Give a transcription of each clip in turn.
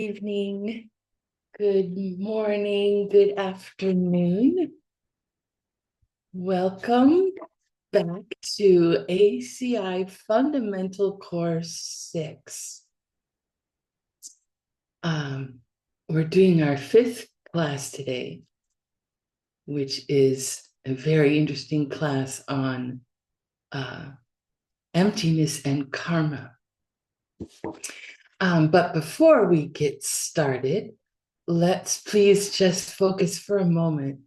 Evening, good morning, good afternoon. Welcome back to ACI Fundamental Course 6. We're doing our 5th class today, which is a very interesting class on emptiness and karma. But before we get started, let's please just focus for a moment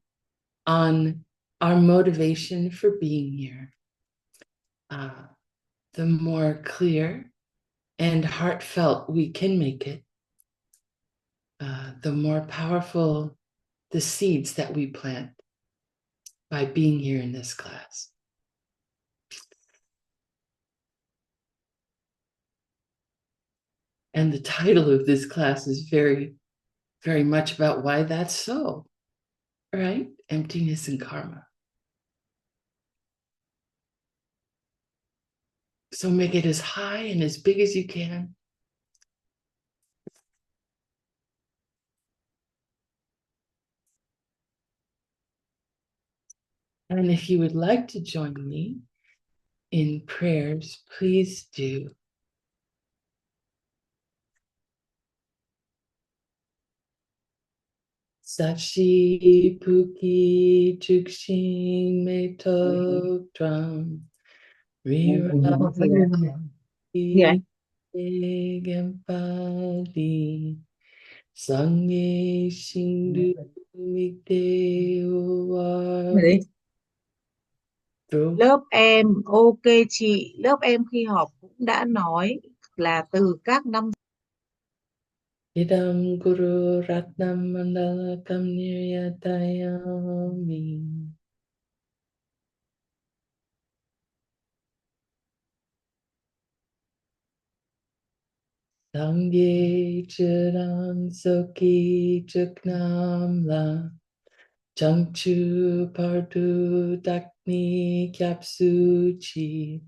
on our motivation for being here. The more clear and heartfelt we can make it, the more powerful the seeds that we plant by being here in this class. And the title of this class is very, very much about why that's so, right? Emptiness and karma. So make it as high and as big as you can. And if you would like to join me in prayers, please do. Sashi Puki Chukshin Meto Drum Rirati Gempali Sangye Shindu Mikdeo Lớp em ok chị, lớp em khi học cũng đã nói là từ các năm Idam Guru Ratnam Mandala Kam Niryatayami Sangye Chiram Soki Chuknam La Changchu Pardu Dakni Kyapsu Chi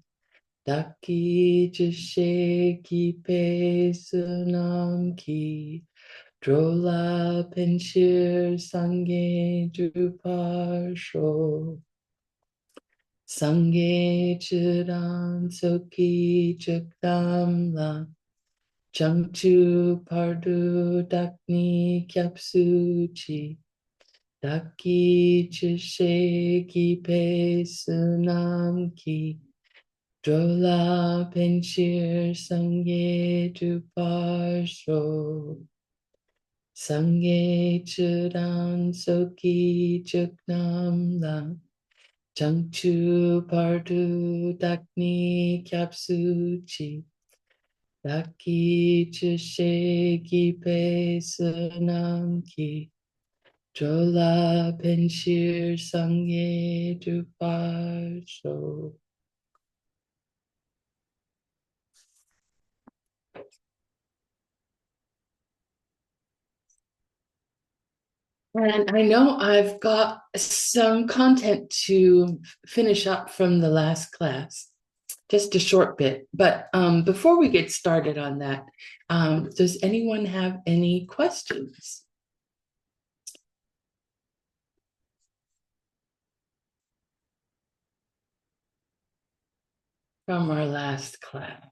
Daki Jishe Ki Pe Sunam Ki Drola Penshir Sange Druparsho Sange Chiran Soki Chukdam La Changchu Pardu Dakni Kyapsu Chi Daki Chishe Ki Pe Sunam Ki Drola Penshir Sangye Druparsho Sangye Chudan Soki Chuknam La Changchu Pardu Dakni Kyapsu Chi Daki Chishe Ki Pe Sunam Ki Drola Penshir Sangye Druparsho. And I know I've got some content to finish up from the last class, just a short bit. But before we get started on that, does anyone have any questions from our last class?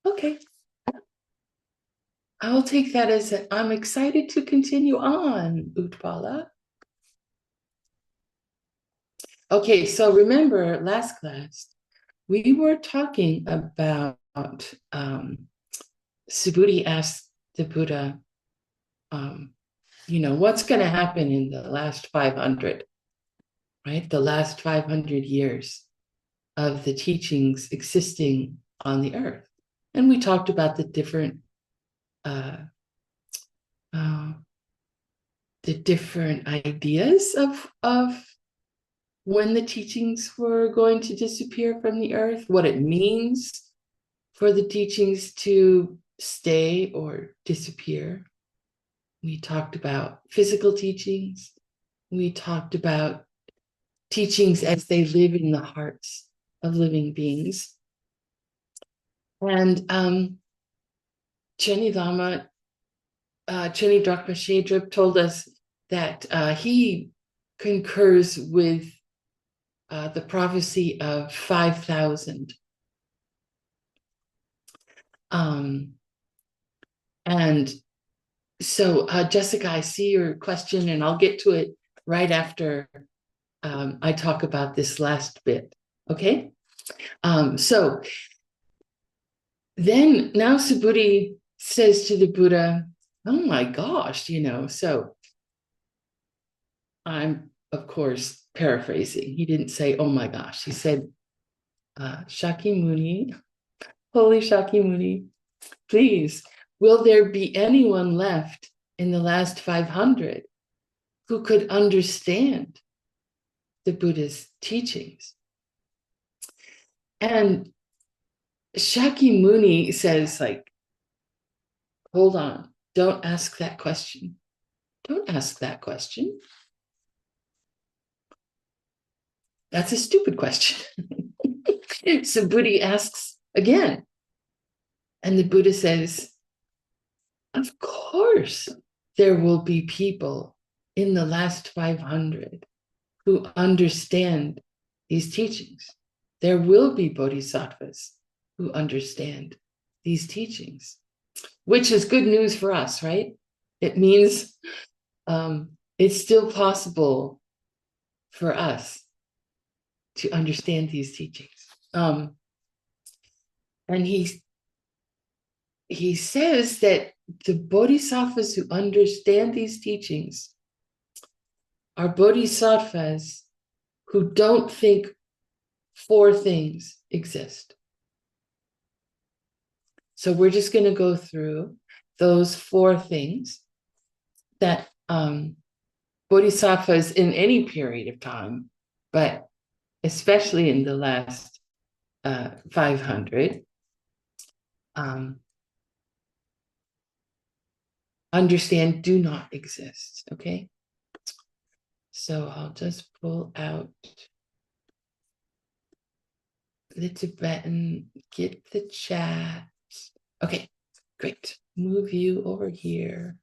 Okay, I'll take that as I'm excited to continue on, Utpala. Okay, so remember last class, we were talking about Subhuti asked the Buddha, what's going to happen in the last 500, right? The last 500 years of the teachings existing on the earth. And we talked about the different ideas of when the teachings were going to disappear from the earth, what it means for the teachings to stay or disappear. We talked about physical teachings. We talked about teachings as they live in the hearts of living beings. And Chenny Lama, Chenny Drachma Shedrup told us that he concurs with the prophecy of 5,000. And so, Jessica, I see your question, and I'll get to it right after I talk about this last bit. Okay? So then now Subhuti says to the Buddha, oh my gosh, so I'm, of course, paraphrasing. He didn't say, oh my gosh. He said, Shakyamuni, holy Shakyamuni, please, will there be anyone left in the last 500 who could understand the Buddha's teachings? And Shakyamuni says, like, hold on, don't ask that question. Don't ask that question. That's a stupid question. So Buddha asks again. And the Buddha says, of course, there will be people in the last 500 who understand these teachings. There will be bodhisattvas who understand these teachings, which is good news for us, right? It means it's still possible for us to understand these teachings. And he says that the bodhisattvas who understand these teachings are bodhisattvas who don't think four things exist. So we're just going to go through those four things that bodhisattvas in any period of time, but especially in the last 500, understand do not exist, okay? So I'll just pull out the Tibetan, get the chat. Okay, great. Move you over here.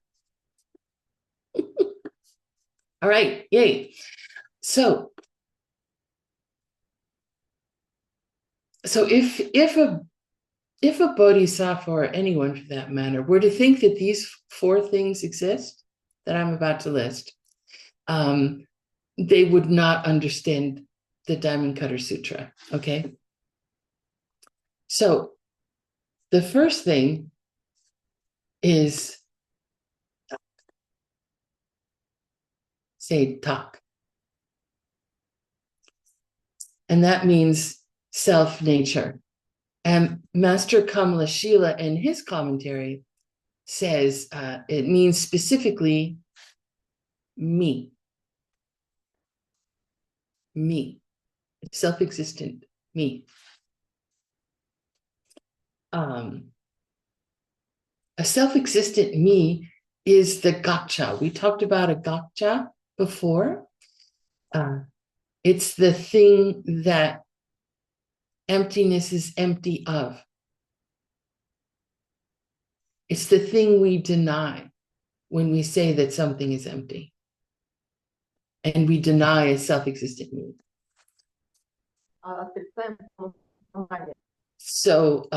All right, yay. So if a bodhisattva, or anyone for that matter, were to think that these four things exist that I'm about to list, they would not understand the Diamond Cutter Sutra, okay? So the first thing is, say, tak. And that means self-nature. And Master Kamala Shila in his commentary says it means specifically me. Me. Self-existent me. A self-existent me is the gacha. We talked about a gacha before. It's the thing that emptiness is empty of. It's the thing we deny when we say that something is empty. And we deny a self-existent me. So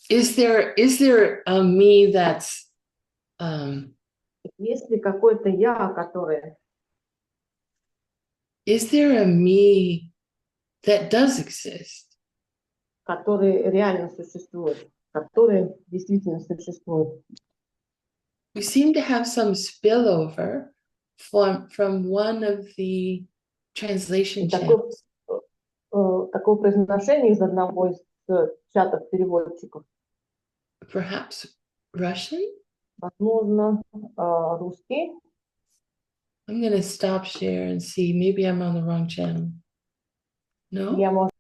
is there a me that's Есть ли какое-то я, которое is there a me that does exist? который реально существует, который действительно существует? We seem to have some spillover from one of the translation channels. Такое произношение из одного из чатов переводчиков. Perhaps Russian? Возможно, русский. I'm going to stop share and see. Maybe I'm on the wrong channel. No? Я, может,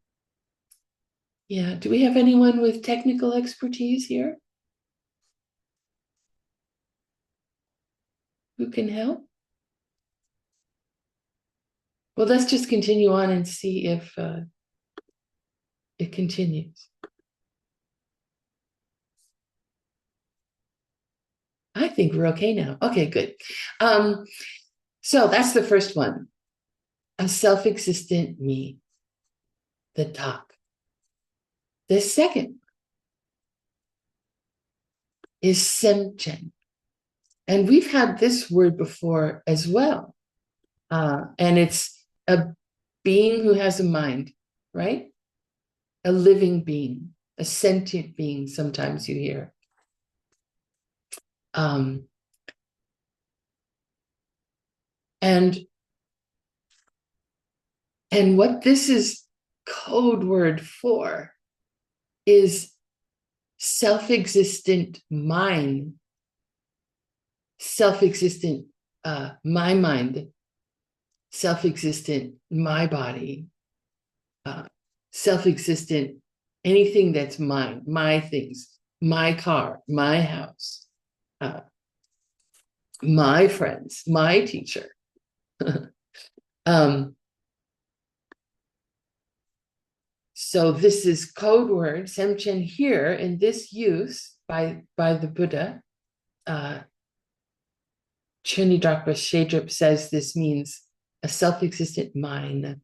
Yeah. Do we have anyone with technical expertise here who can help? Well, let's just continue on and see if it continues. I think we're okay now. Okay, good. So that's the first one, a self-existent me, the talk. The second is semchen. And we've had this word before as well. And it's a being who has a mind, right? A living being, a sentient being, sometimes you hear. Um, and what this is code word for is self-existent mind, self-existent my mind, self-existent my body, self-existent anything that's mine, my things, my car, my house, my friends, my teacher. So this is code word semchen here in this use by the Buddha. Chunidrakpa Shedrup says this means a self-existent mind.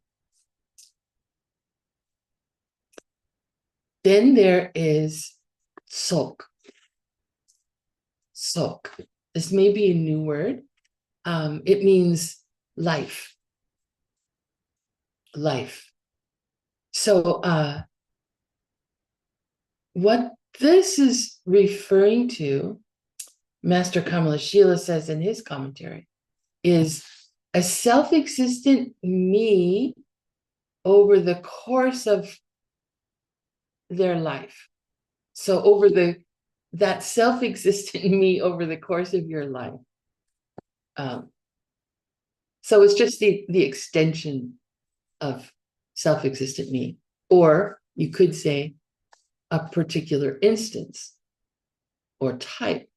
Then there is sok. Sok. This may be a new word. It means life. Life. So what this is referring to, Master Kamalashila says in his commentary, is a self-existent me over the course of their life. So over that self-existent me over the course of your life. So it's just the extension of self-existent me. Or you could say a particular instance or type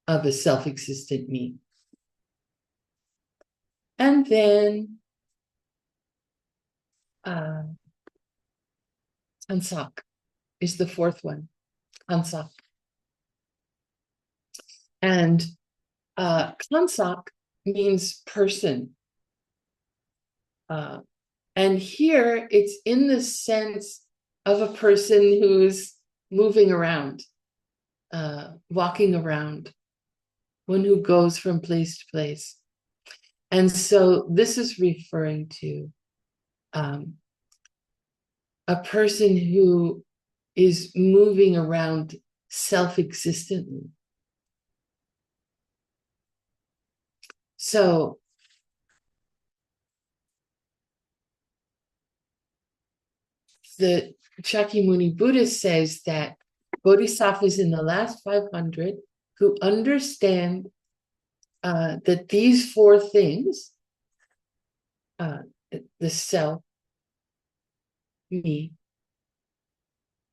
of a self-existent me. And then Kansak is the fourth one. Kansak. And Kansak means person. And here it's in the sense of a person who's moving around, walking around, one who goes from place to place. And so this is referring to a person who is moving around self-existently. So the Shakyamuni Buddhist says that bodhisattvas in the last 500 who understand that these four things, the self, me,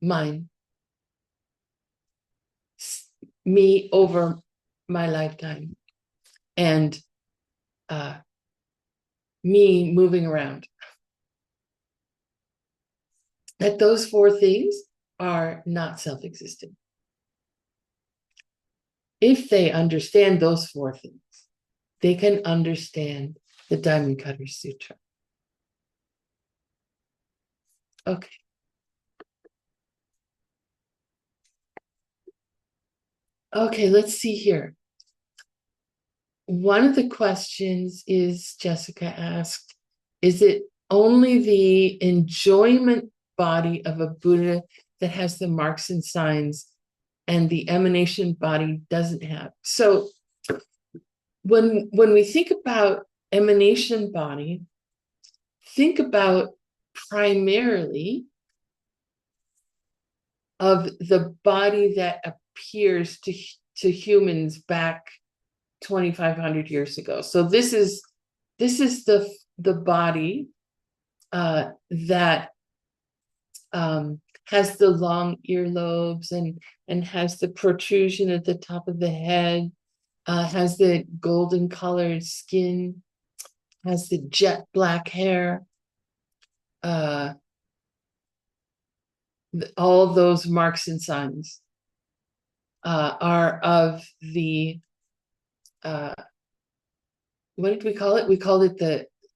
mine, me over my lifetime, and me moving around, that those four things are not self-existent. If they understand those four things, they can understand the Diamond Cutter Sutra. Okay. Okay, let's see here. One of the questions is, Jessica asked, is it only the enjoyment body of a Buddha that has the marks and signs and the emanation body doesn't have? So when we think about emanation body, think about primarily of the body that appears to humans back 2,500 years ago. So this is the body that has the long earlobes and has the protrusion at the top of the head, has the golden colored skin, has the jet black hair. All those marks and signs are of the what did we call it? We called it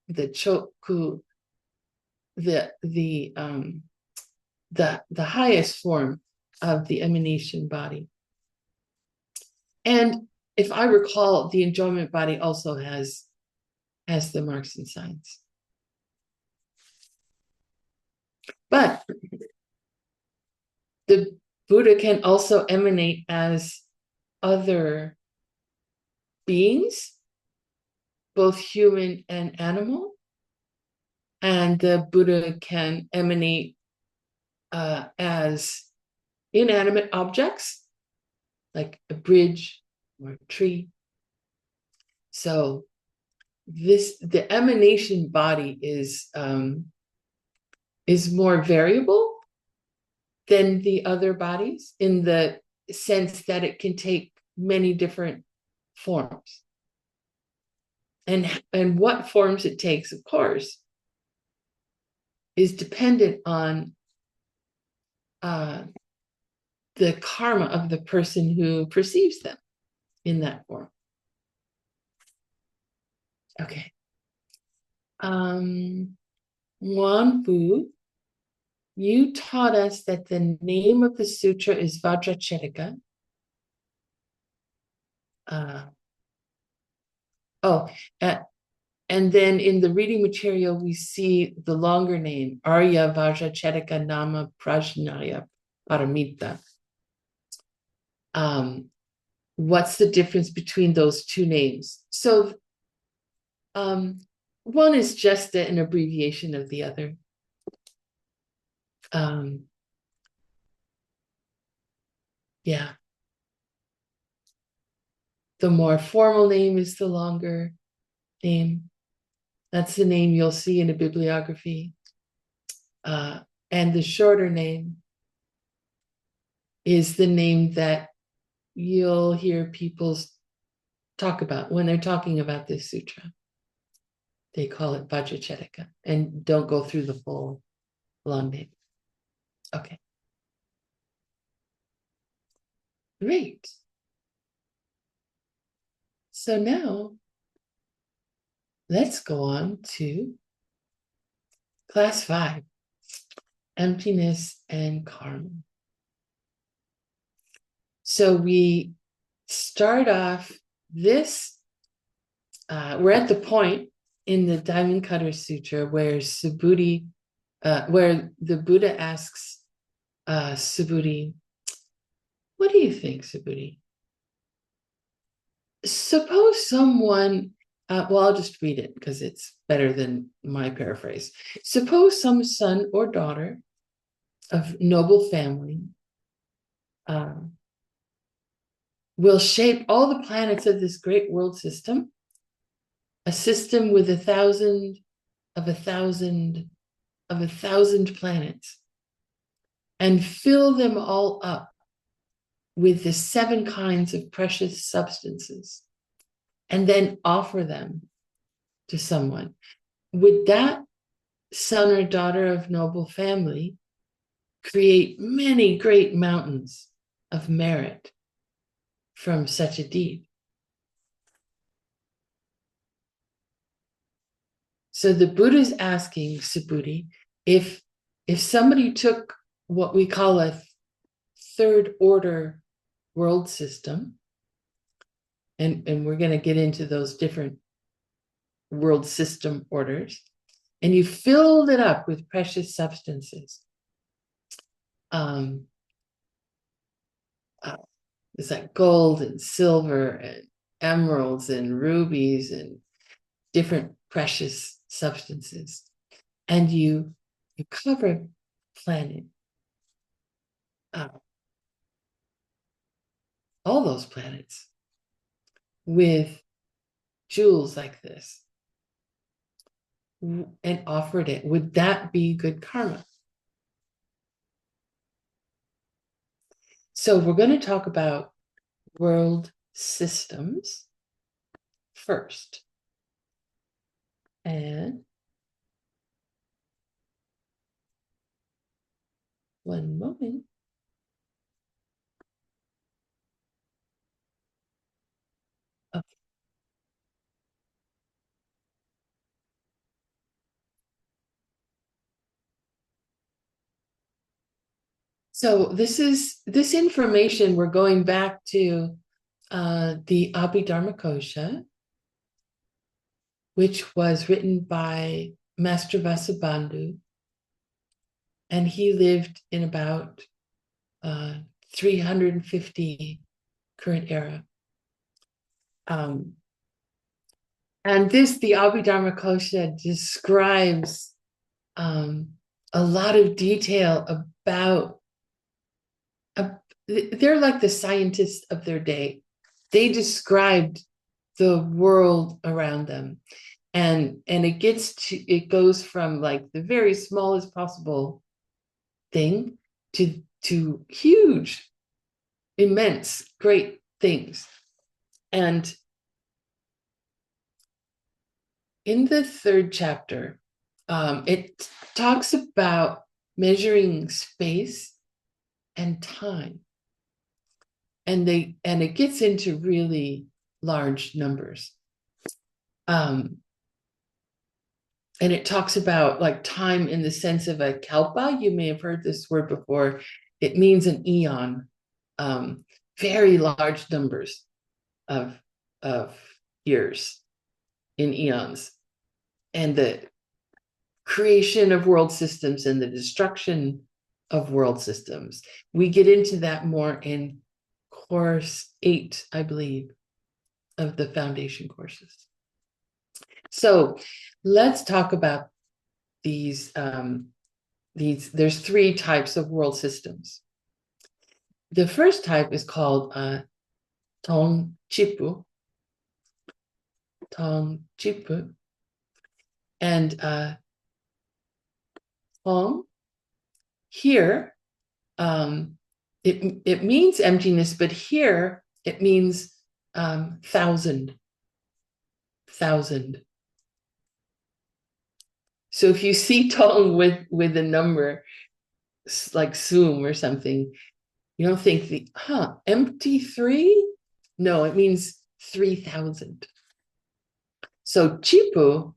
the choku, the highest form of the emanation body. And if I recall, the enjoyment body also has the marks and signs. But the Buddha can also emanate as other beings, both human and animal. And the Buddha can emanate as inanimate objects, like a bridge or a tree. So the emanation body is more variable than the other bodies, in the sense that it can take many different forms. And what forms it takes, of course, is dependent on the karma of the person who perceives them in that form. Okay. Wanfu, you taught us that the name of the sutra is Vajracharika. And then in the reading material, we see the longer name, Arya Vajracharika Nama Prajnaya Paramita. What's the difference between those two names? So one is just an abbreviation of the other. Yeah. The more formal name is the longer name. That's the name you'll see in a bibliography. And the shorter name is the name that you'll hear people talk about when they're talking about this sutra. They call it Vajracharika and don't go through the full long name. Okay. Great. So now let's go on to class 5, emptiness and karma. So we start off this, we're at the point in the Diamond Cutter Sutra where Subhuti, where the Buddha asks Subhuti, what do you think, Subhuti? Suppose someone, well, I'll just read it because it's better than my paraphrase. Suppose some son or daughter of noble family will shape all the planets of this great world system, a system with 1,000 of 1,000 of 1,000 planets, and fill them all up with the 7 kinds of precious substances, and then offer them to someone. Would that son or daughter of noble family create many great mountains of merit from such a deed? So the Buddha is asking Subhuti, if somebody took what we call a third order world system, and we're going to get into those different world system orders, and you filled it up with precious substances. It's like gold and silver and emeralds and rubies and different precious substances. And you cover the planet, all those planets, with jewels like this and offered it. Would that be good karma? So we're going to talk about world systems first. And one moment. Okay. So this information, we're going back to the Abhidharmakosha, which was written by Master Vasubandhu, and he lived in about 350 current era. And the Abhidharmakosha describes a lot of detail about, uh, they're like the scientists of their day. They described the world around them. And it goes from like the very smallest possible thing to huge, immense, great things. And in the third chapter, it talks about measuring space and time, and it gets into really large numbers. And it talks about like time in the sense of a kalpa. You may have heard this word before. It means an eon, very large numbers of years in eons, and the creation of world systems and the destruction of world systems. We get into that more in course 8, I believe, of the foundation courses. So let's talk about these. There's 3 types of world systems. The first type is called Tong Chipu. Tong Chipu. And Tong here, it means emptiness, but here it means thousand. So if you see Tong with a number like Sum or something, you don't think empty 3? No, it means 3,000. So Chipu,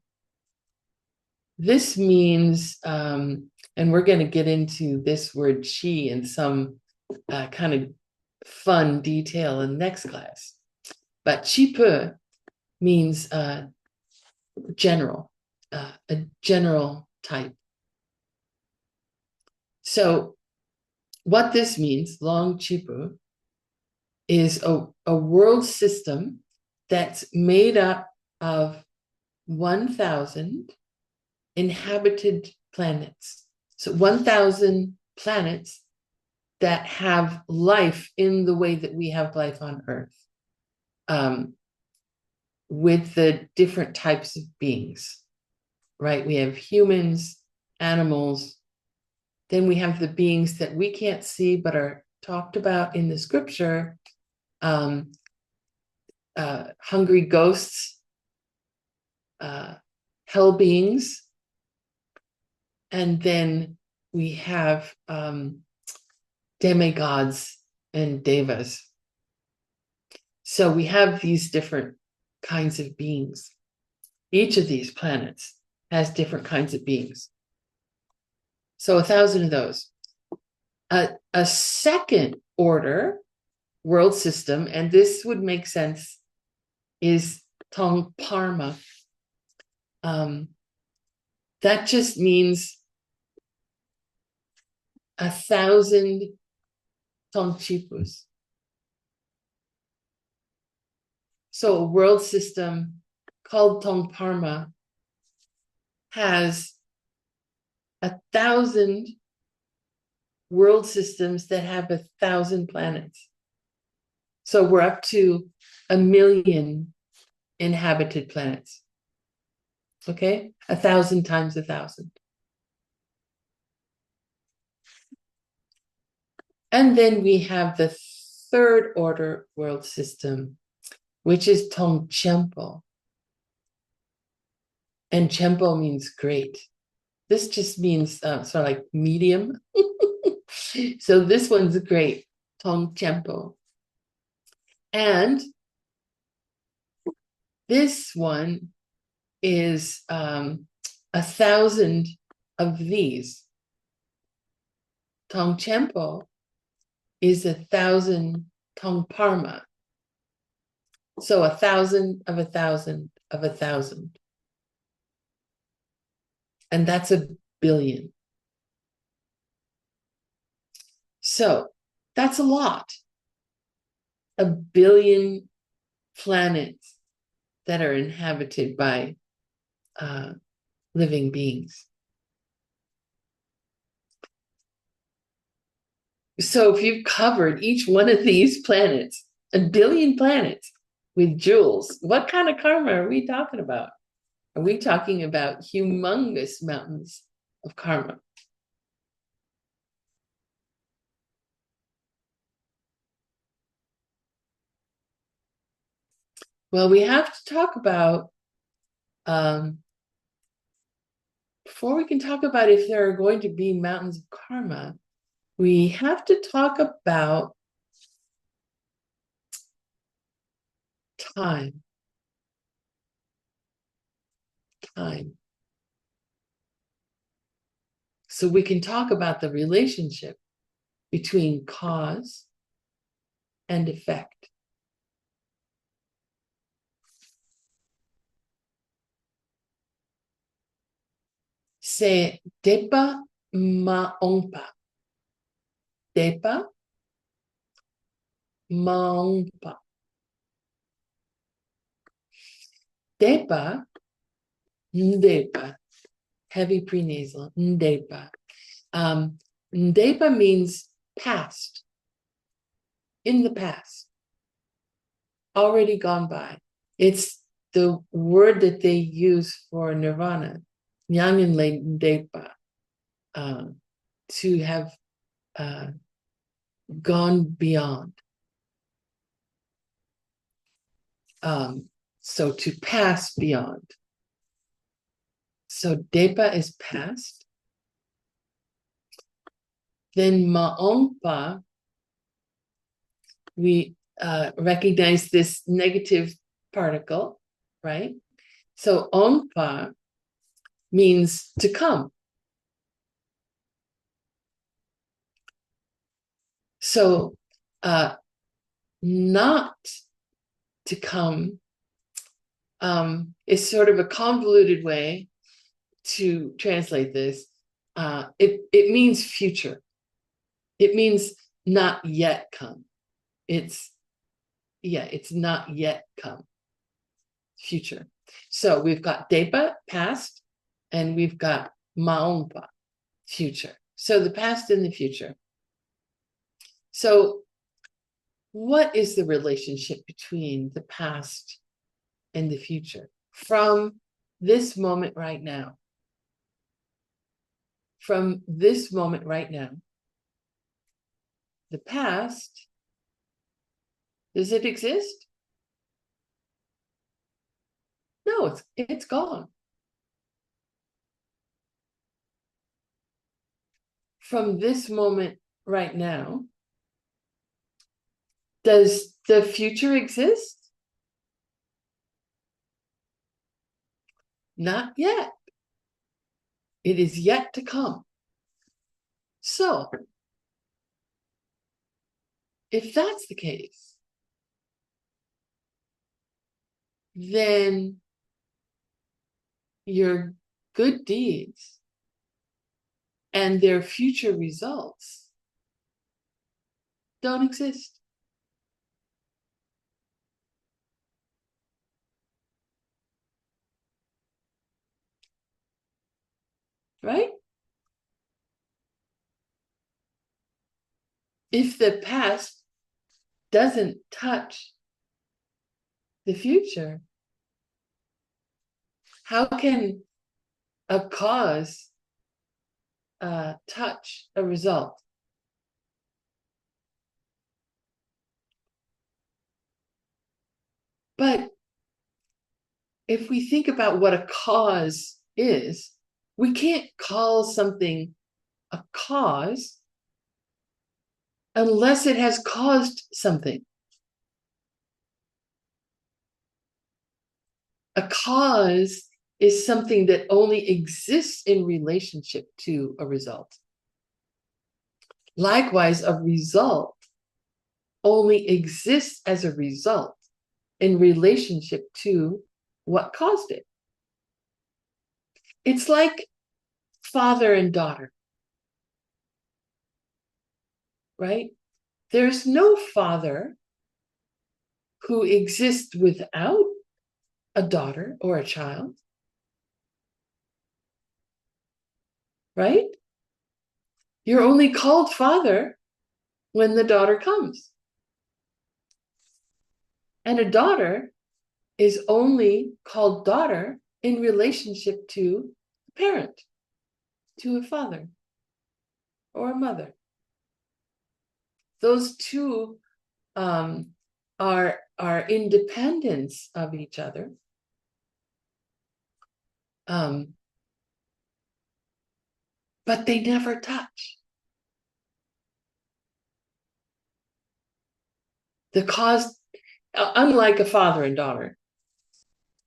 this means, and we're going to get into this word chi in some kind of fun detail in next class. But Chipu means general, a general type. So what this means, Long Chipu, is a world system that's made up of 1,000 inhabited planets. So 1,000 planets that have life in the way that we have life on Earth, with the different types of beings, right? We have humans, animals, then we have the beings that we can't see but are talked about in the scripture, hungry ghosts, hell beings, and then we have demigods and devas. So we have these different kinds of beings. Each of these planets has different kinds of beings. So 1,000 of those. A second order world system, and this would make sense, is Tong Parma. That just means 1,000 Tongchipus. So a world system called Tongparma has 1,000 world systems that have 1,000 planets. So we're up to 1,000,000 inhabited planets. Okay, 1,000 times 1,000. And then we have the third order world system, which is Tongchenpo. And Chenpo means great. This just means sort of like medium. So this one's great, Tongchenpo. And this one is 1,000 of these. Tongchenpo is 1,000 Tongparma. So 1,000 of 1,000 of 1,000. And that's a billion. So that's a lot. A billion planets that are inhabited by living beings. So if you've covered each one of these planets, a billion planets with jewels, what kind of karma are we talking about? Are we talking about humongous mountains of karma? Well, we have to talk about, before we can talk about if there are going to be mountains of karma, we have to talk about time. Time. So we can talk about the relationship between cause and effect. Se depa maongpa. Depa maongpa. Depa, ndepa, heavy prenasal, ndepa. Ndepa means past, in the past, already gone by. It's the word that they use for nirvana, nyangenle ndepa, to have gone beyond. So to pass beyond. So depa is past. Then maongpa, we recognize this negative particle, right? So ongpa means to come. So not to come is sort of a convoluted way to translate this. It means future. It means not yet come. It's not yet come. Future. So we've got depa, past, and we've got maongpa, future. So the past and the future. So what is the relationship between the past and the future from this moment right now? From this moment right now, the past, does it exist? No, it's gone. From this moment right now, does the future exist? Not yet. It is yet to come. So, if that's the case, then your good deeds and their future results don't exist. Right? If the past doesn't touch the future, how can a cause touch a result? But if we think about what a cause is, we can't call something a cause unless it has caused something. A cause is something that only exists in relationship to a result. Likewise, a result only exists as a result in relationship to what caused it. It's like father and daughter, right? There's no father who exists without a daughter or a child, right? You're only called father when the daughter comes. And a daughter is only called daughter in relationship to a parent, to a father or a mother. Those two are independents of each other. But they never touch. The cause, unlike a father and daughter,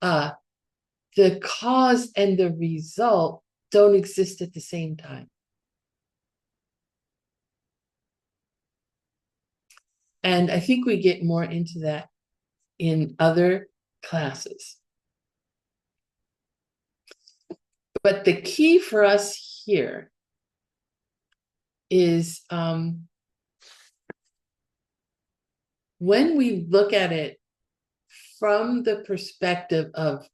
the cause and the result don't exist at the same time. And I think we get more into that in other classes. But the key for us here is when we look at it from the perspective of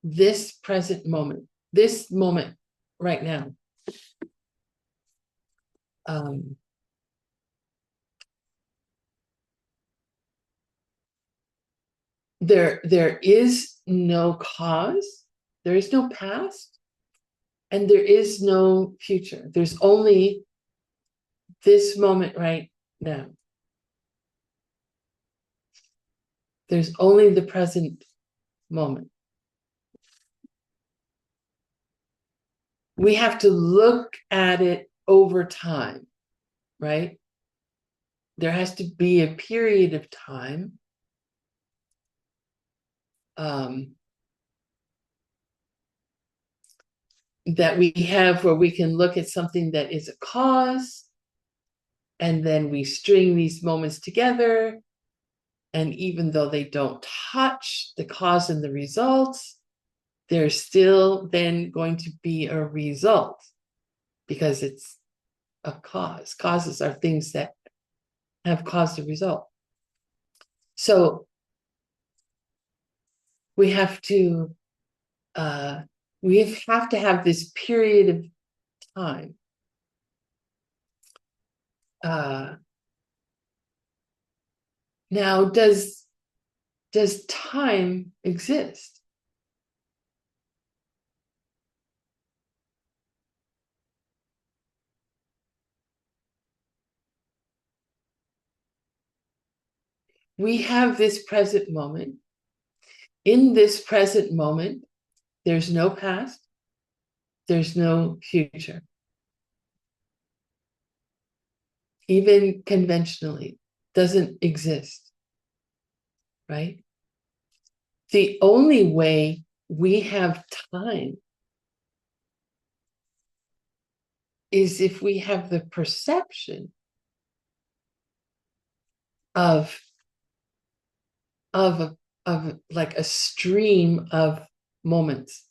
this present moment, this moment right now, there is no cause, there is no past, and there is no future. There's only this moment right now. There's only the present moment. We have to look at it over time, right? There has to be a period of time that we have where we can look at something that is a cause, and then we string these moments together. And even though they don't touch the cause and the results, there's still then going to be a result because it's a cause. Causes are things that have caused a result. So we have to have this period of time. Now, does time exist? We have this present moment. In this present moment, there's no past, there's no future. Even conventionally, doesn't exist, right? The only way we have time is if we have the perception of like a stream of moments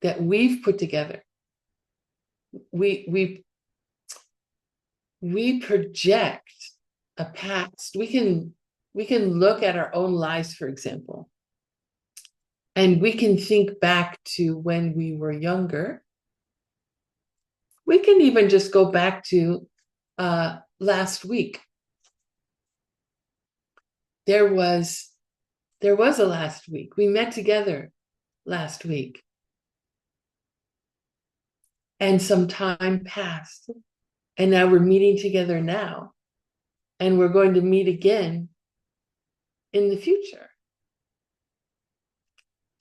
that we've put together. We project a past. We can look at our own lives, for example, and we can think back to when we were younger. We can even just go back to last week. There was a last week. We met together last week. And some time passed. And now we're meeting together now. And we're going to meet again in the future.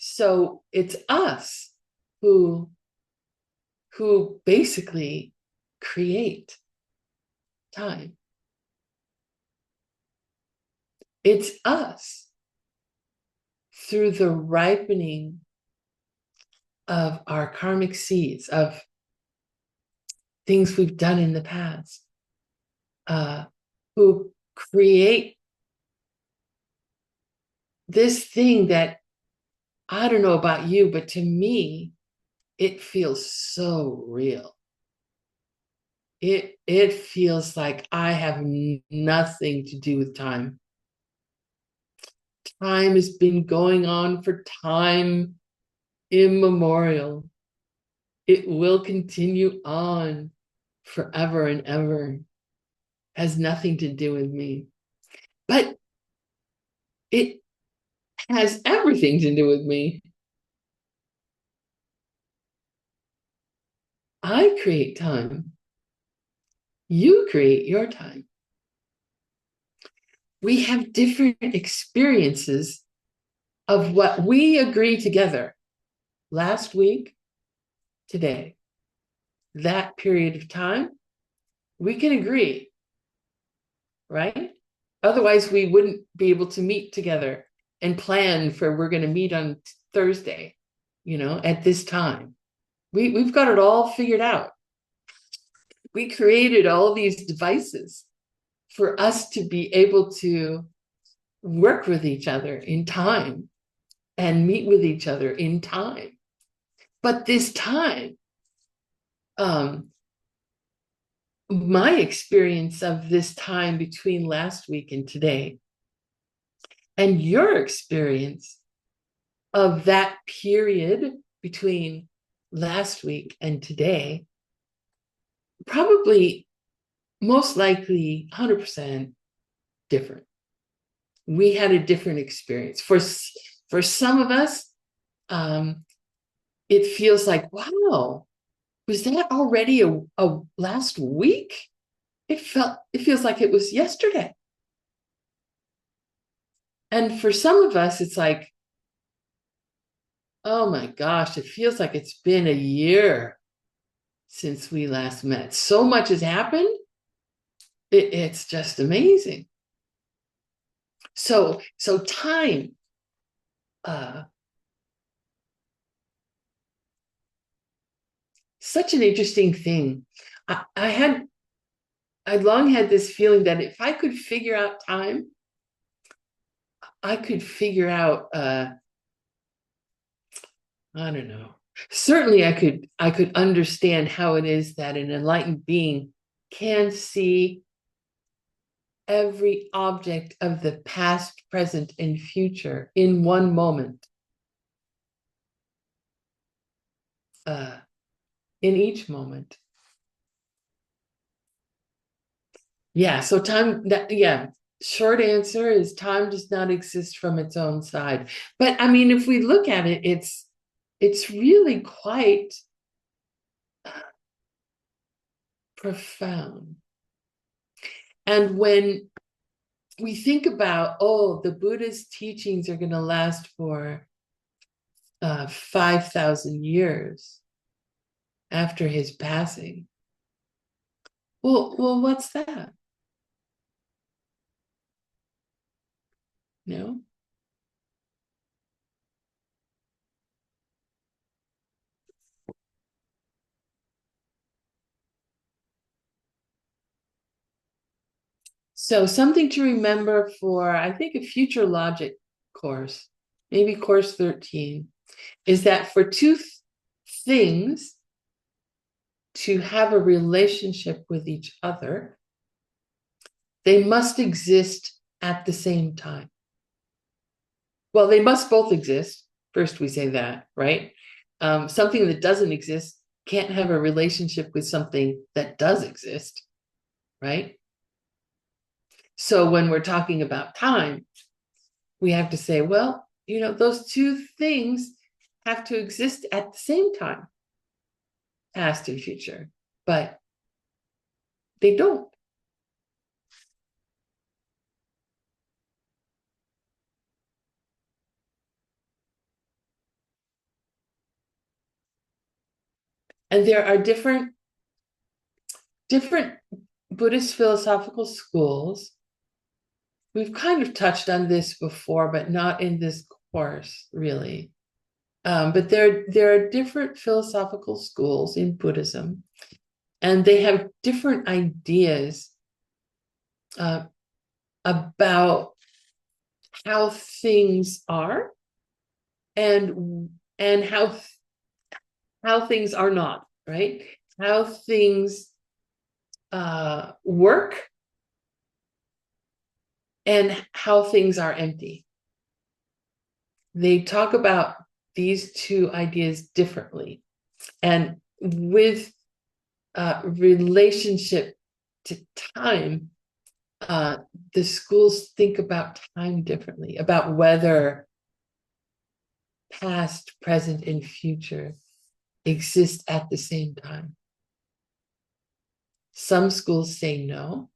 So it's us who basically create time. It's us through the ripening of our karmic seeds, of things we've done in the past, who create this thing that, I don't know about you, but to me, it feels so real. It feels like I have nothing to do with time. Time has been going on for time immemorial. It will continue on forever and ever. Has nothing to do with me. But it has everything to do with me. I create time. You create your time. We have different experiences of what we agree together last week, today. That period of time, we can agree, right? Otherwise, we wouldn't be able to meet together and plan for we're going to meet on Thursday, at this time. We've got it all figured out. We created all these devices for us to be able to work with each other in time and meet with each other in time. But this time, my experience of this time between last week and today, and your experience of that period between last week and today, probably most likely 100% different. We had a different experience. For some of us, it feels like, wow, was that already a last week? It feels like it was yesterday. And for some of us, it's like, oh my gosh, it feels like it's been a year since we last met. So much has happened. It's just amazing. So time, such an interesting thing. I long had this feeling that if I could figure out time, I could figure out, I don't know. Certainly I could understand how it is that an enlightened being can see every object of the past, present, and future in one moment. In each moment. Yeah, so short answer is time does not exist from its own side. But I mean, if we look at it, it's really quite profound. And when we think about, oh, the Buddhist teachings are going to last for 5,000 years after his passing. Well, what's that? No? So something to remember for, I think, a future logic course, maybe course 13, is that for two things to have a relationship with each other, they must exist at the same time. Well, they must both exist. First, we say that, right? Something that doesn't exist can't have a relationship with something that does exist, right? So when we're talking about time, we have to say, well, those two things have to exist at the same time, past and future, but they don't. And there are different Buddhist philosophical schools. We've kind of touched on this before, but not in this course, really. But there are different philosophical schools in Buddhism, and they have different ideas about how things are and how things are not, right? How things work and how things are empty. They talk about these two ideas differently. And with relationship to time, the schools think about time differently, about whether past, present, and future exist at the same time. Some schools say no.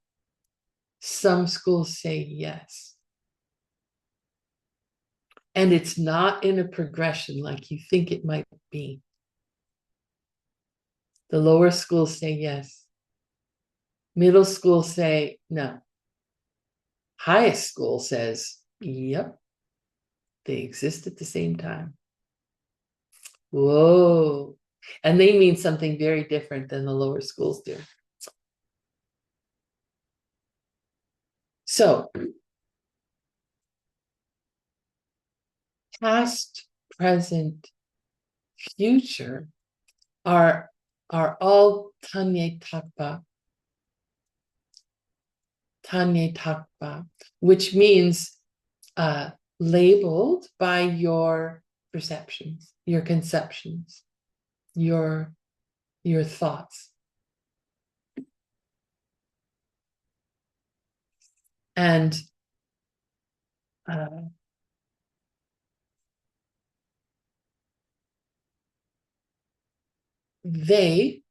Some schools say yes. And it's not in a progression like you think it might be. The lower schools say yes. Middle school say no. Highest school says, yep, they exist at the same time. Whoa. And they mean something very different than the lower schools do. So, past, present, future are all tanye takpa, which means labeled by your perceptions, your conceptions, your thoughts. And they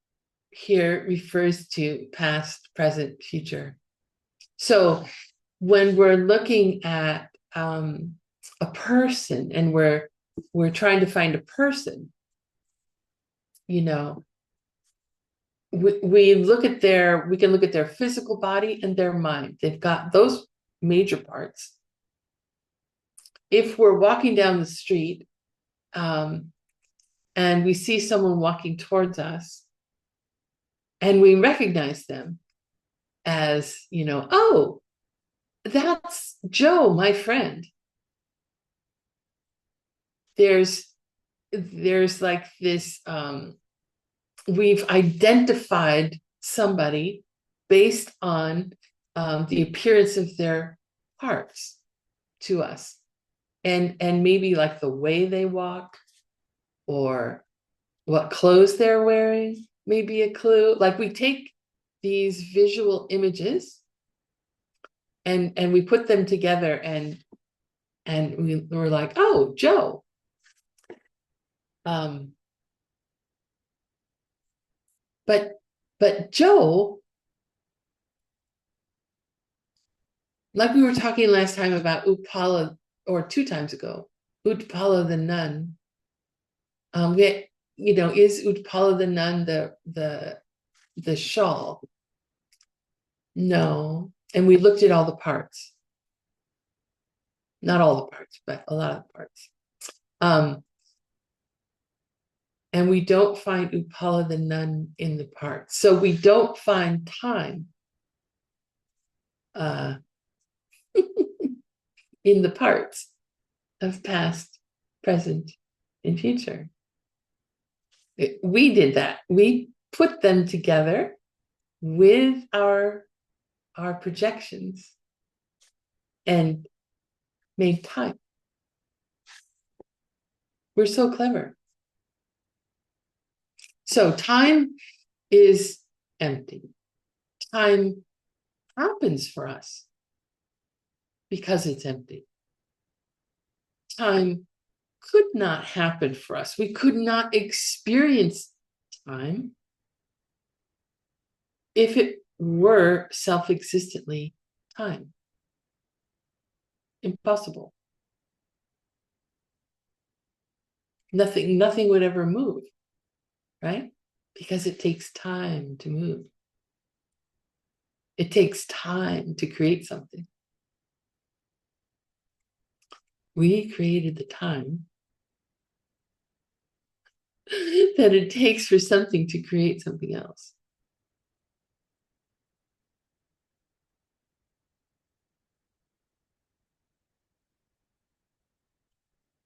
here refers to past, present, future. So when we're looking at a person and we're trying to find a person, you know, we can look at their physical body and their mind. They've got those major parts. If we're walking down the street and we see someone walking towards us and we recognize them as, oh, that's Joe, my friend. There's like this, we've identified somebody based on the appearance of their parts to us. And maybe like the way they walk or what clothes they're wearing may be a clue. Like we take these visual images and we put them together and we're like, oh, Joe. But Joe, like we were talking last time about Utpala, or 2 times ago, Utpala the nun. Is Utpala the nun the shawl? No. And we looked at all the parts. Not all the parts, but a lot of the parts. And we don't find Utpala the nun in the parts. So we don't find time in the parts of past, present, and future. We did that. We put them together with our projections and made time. We're so clever. So time is empty. Time happens for us because it's empty. Time could not happen for us. We could not experience time if it were self-existently time. Impossible. Nothing would ever move, right? because it takes time to move. It takes time to create something. We created the time that it takes for something to create something else.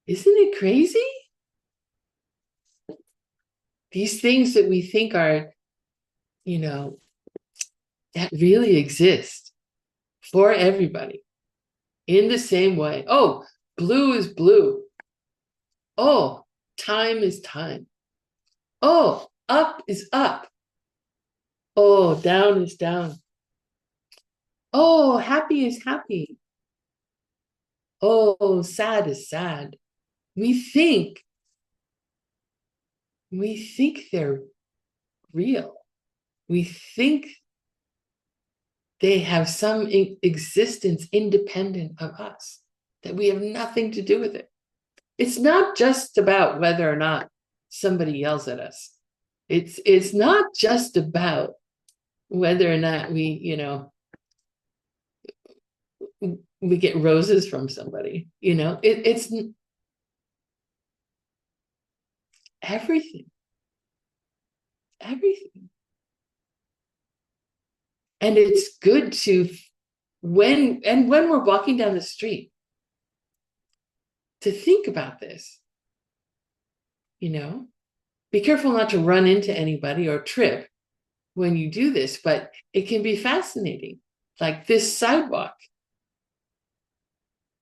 Isn't it crazy? These things that we think are, that really exist for everybody in the same way. Oh, blue is blue. Oh, time is time. Oh, up is up. Oh, down is down. Oh, happy is happy. Oh, sad is sad. We think, we think they're real. We think they have some existence independent of us, that we have nothing to do with it. It's not just about whether or not somebody yells at us. It's not just about whether or not we get roses from somebody. It's everything, everything. And it's good to when we're walking down the street to think about this. Be careful not to run into anybody or trip when you do this, but it can be fascinating. Like this sidewalk.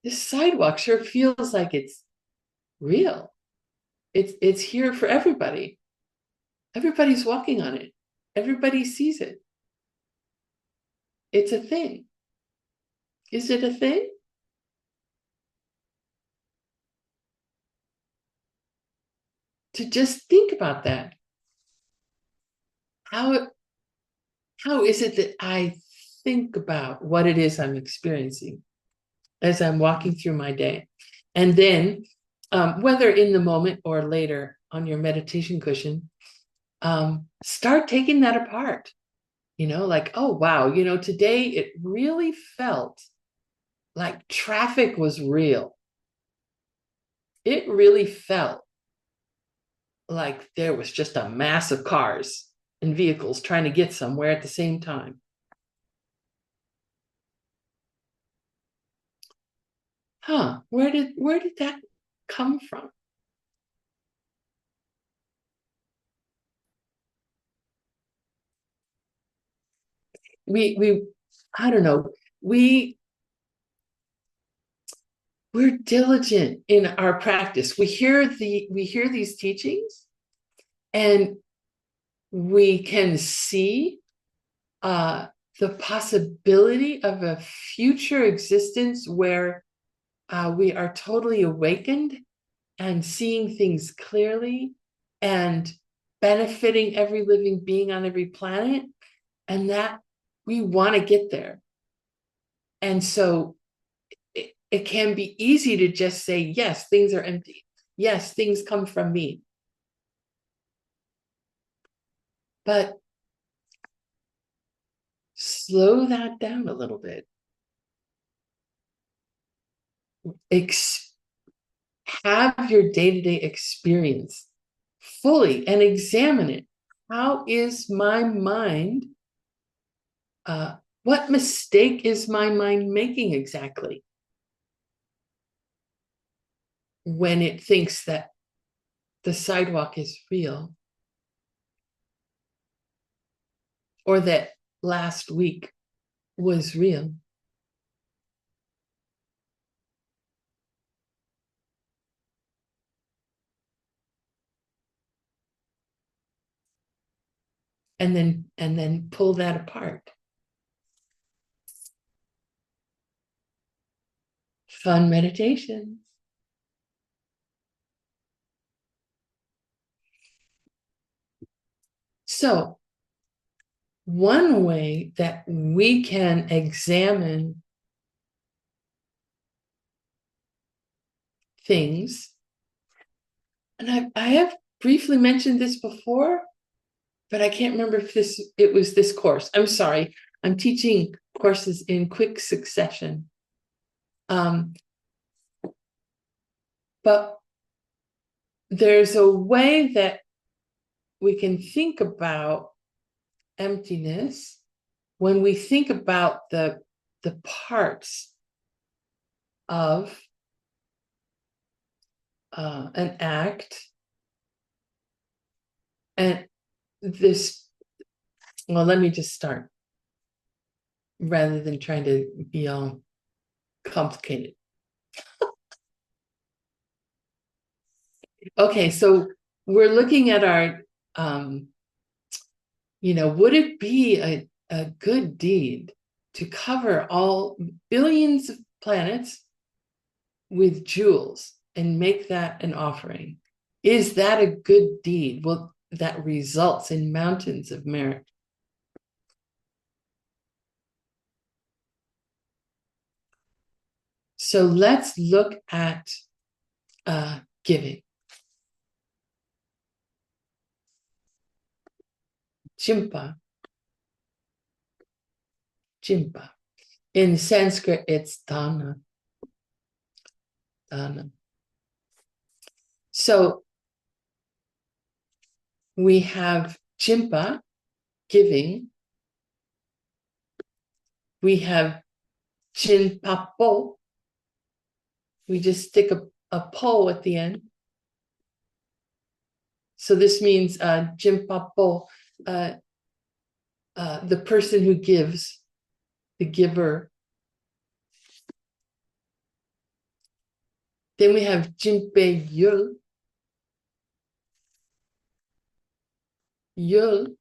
This sidewalk sure feels like it's real. It's here for everybody. Everybody's walking on it. Everybody sees it. It's a thing. Is it a thing? To just think about that. How is it that I think about what it is I'm experiencing as I'm walking through my day? And then, whether in the moment or later on your meditation cushion, start taking that apart. Like, oh, wow, today it really felt like traffic was real. It really felt like there was just a mass of cars and vehicles trying to get somewhere at the same time. Where did that come from? We I don't know. We're diligent in our practice. We hear these teachings, and we can see uh, the possibility of a future existence where we are totally awakened and seeing things clearly and benefiting every living being on every planet, and that we want to get there. And so it can be easy to just say, yes, things are empty. Yes, things come from me. But slow that down a little bit. Have your day-to-day experience fully and examine it. How is my mind? What mistake is my mind making exactly when it thinks that the sidewalk is real, or that last week was real? And then pull that apart. Fun meditation. So, one way that we can examine things, and I have briefly mentioned this before, but I can't remember if it was this course. I'm sorry. I'm teaching courses in quick succession. But there's a way that we can think about emptiness when we think about the parts of an act. And this, well, let me just start rather than trying to be all complicated. Okay, so we're looking at our, would it be a good deed to cover all billions of planets with jewels and make that an offering? Is that a good deed? Well, that results in mountains of merit. So let's look at giving. Jimpa. Jimpa. In Sanskrit, it's dana. Dana. So we have jimpa, giving. We have jinpapo. We just stick a po at the end. So this means jinpapo, the person who gives, the giver. Then we have jinpe yul. Yul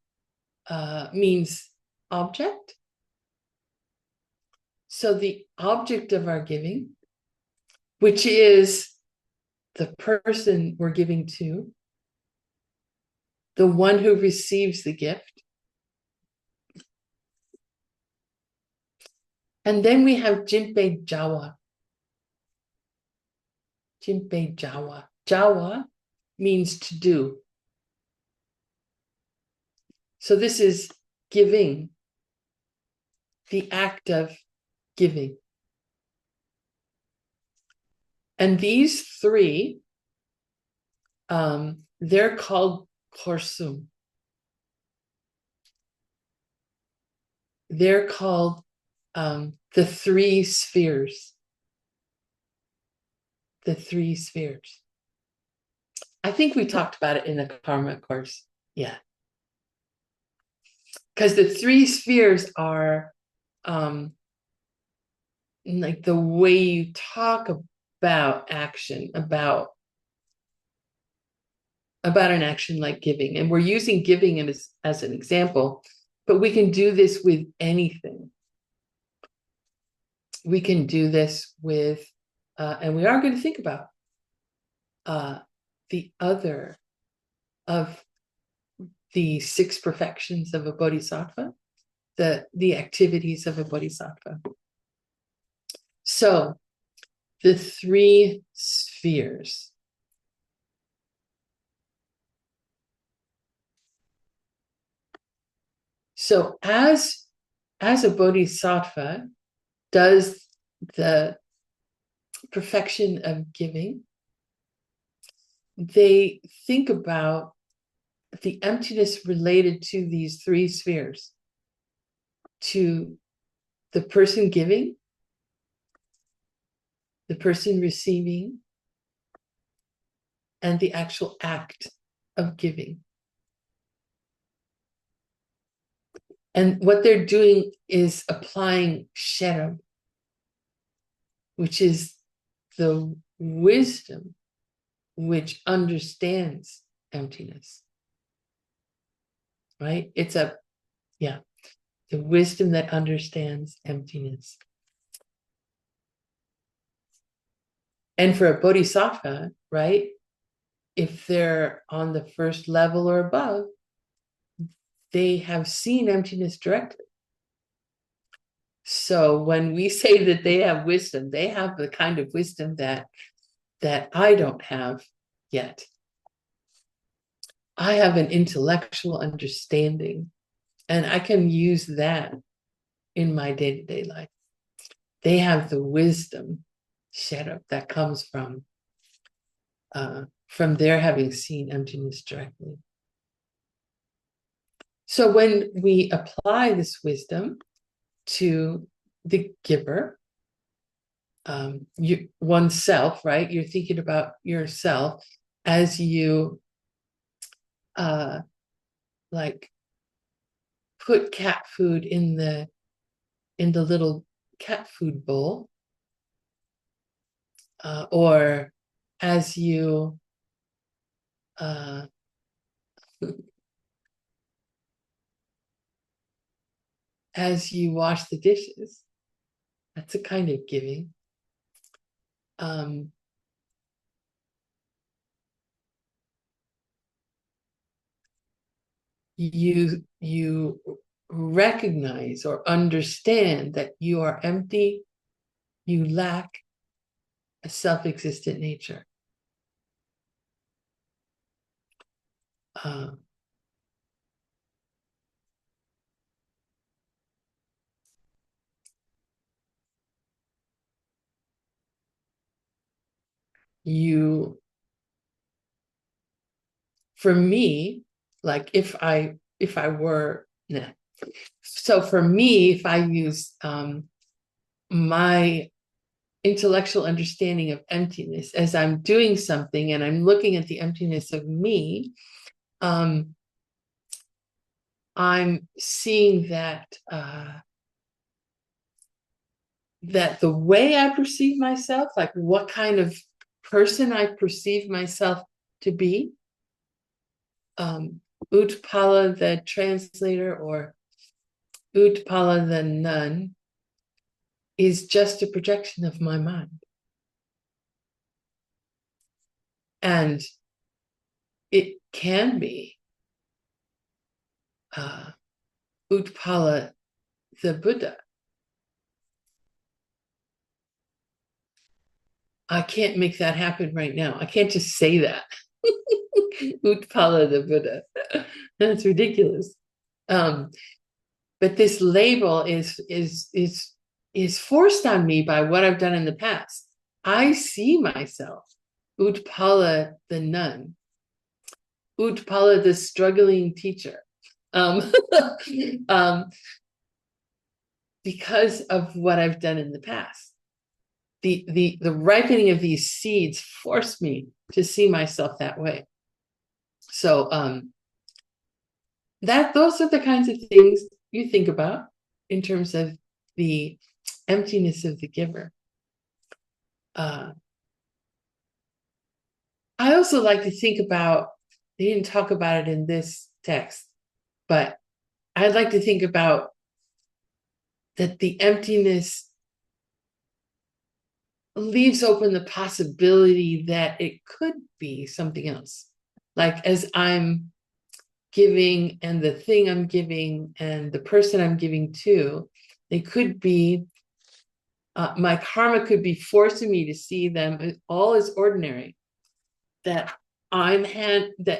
means object. So the object of our giving, which is the person we're giving to, the one who receives the gift. And then we have Jinpe Jawa. Jinpe Jawa. Jawa means to do. So this is giving, the act of giving. And these three, they're called korsum. They're called the three spheres. The three spheres. I think we talked about it in the karma course. Yeah. Because the three spheres are like the way you talk about action, about an action like giving. And we're using giving as an example, but we can do this with anything. We can do this with, and we are going to think about the other of the 6 perfections of a bodhisattva, the activities of a bodhisattva. So the 3 spheres. So as a bodhisattva does the perfection of giving, they think about the emptiness related to these 3 spheres, to the person giving, the person receiving, and the actual act of giving. And what they're doing is applying sherab, which is the wisdom which understands emptiness. Right? It's the wisdom that understands emptiness. And for a bodhisattva, right, if they're on the first level or above, they have seen emptiness directly. So when we say that they have wisdom, they have the kind of wisdom that I don't have yet. I have an intellectual understanding, and I can use that in my day-to-day life. They have the wisdom, Sherab, that comes from their having seen emptiness directly. So when we apply this wisdom to the giver, oneself, right? You're thinking about yourself as you like put cat food in the little cat food bowl, or as you uh, as you wash the dishes. That's a kind of giving. You recognize or understand that you are empty, you lack a self-existent nature. You, for me, like if I were, nah. So for me, if I use my intellectual understanding of emptiness as I'm doing something and I'm looking at the emptiness of me, I'm seeing that that the way I perceive myself, like what kind of person I perceive myself to be, Utpala, the translator, or Utpala, the nun, is just a projection of my mind. And it can be Utpala, the Buddha. I can't make that happen right now. I can't just say that. Utpala, the Buddha. That's ridiculous. But this label is forced on me by what I've done in the past. I see myself, Utpala the nun, Utpala the struggling teacher, because of what I've done in the past. The ripening of these seeds forced me to see myself that way. So those are the kinds of things you think about in terms of the emptiness of the giver. I also like to think about, they didn't talk about it in this text, but I'd like to think about that the emptiness leaves open the possibility that it could be something else. Like as I'm giving and the thing I'm giving and the person I'm giving to, they could be, my karma could be forcing me to see them all as ordinary. That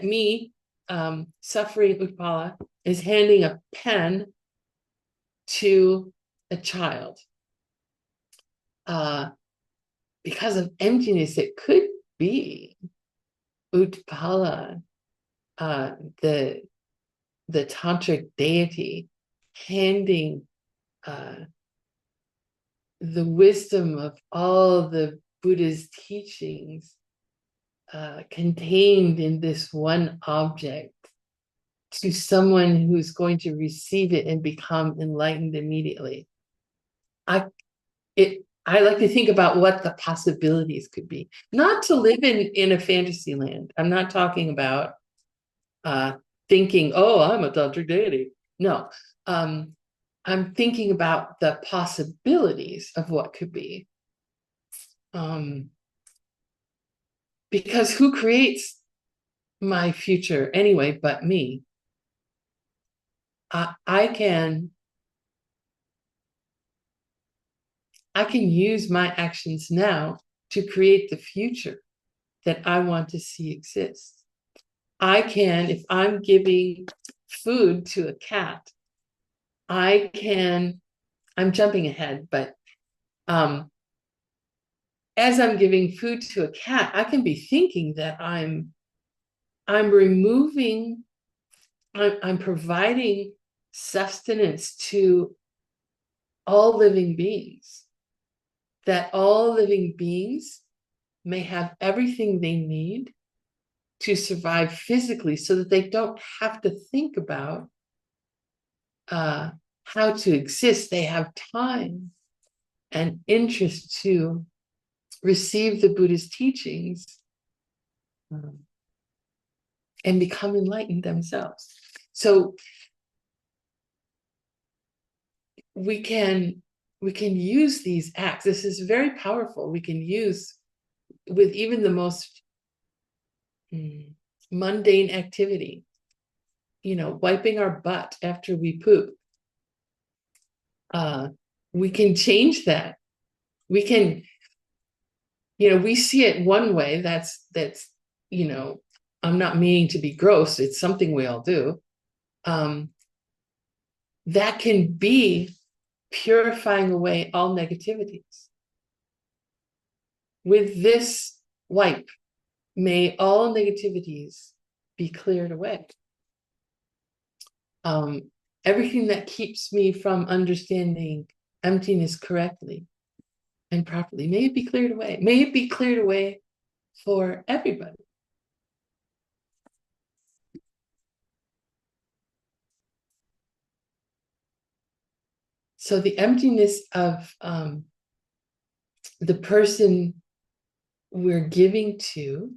me suffering Utpala is handing a pen to a child. Because of emptiness, it could be Utpala, the tantric deity, handing the wisdom of all the Buddha's teachings contained in this one object to someone who's going to receive it and become enlightened immediately. I like to think about what the possibilities could be, not to live in a fantasy land. I'm not talking about thinking, oh, I'm a tantric deity. No, I'm thinking about the possibilities of what could be. Because who creates my future anyway but me? I can use my actions now to create the future that I want to see exist. I can, if I'm giving food to a cat, I can, I'm jumping ahead, but as I'm giving food to a cat, I can be thinking that I'm removing, I'm providing sustenance to all living beings, that all living beings may have everything they need to survive physically so that they don't have to think about how to exist. They have time and interest to receive the Buddhist teachings um, and become enlightened themselves. So we can use these acts. This is very powerful. We can use with even the most mundane activity, wiping our butt after we poop. We can change that. We can, we see it one way. That's, I'm not meaning to be gross. It's something we all do. That can be purifying away all negativities. With this wipe, may all negativities be cleared away. Everything that keeps me from understanding emptiness correctly and properly, may it be cleared away. May it be cleared away for everybody. So the emptiness of the person we're giving to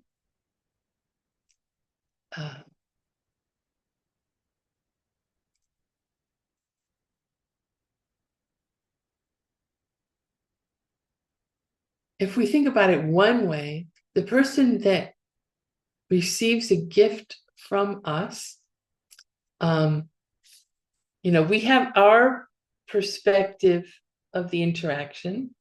if we think about it one way, the person that receives a gift from us, we have our perspective of the interaction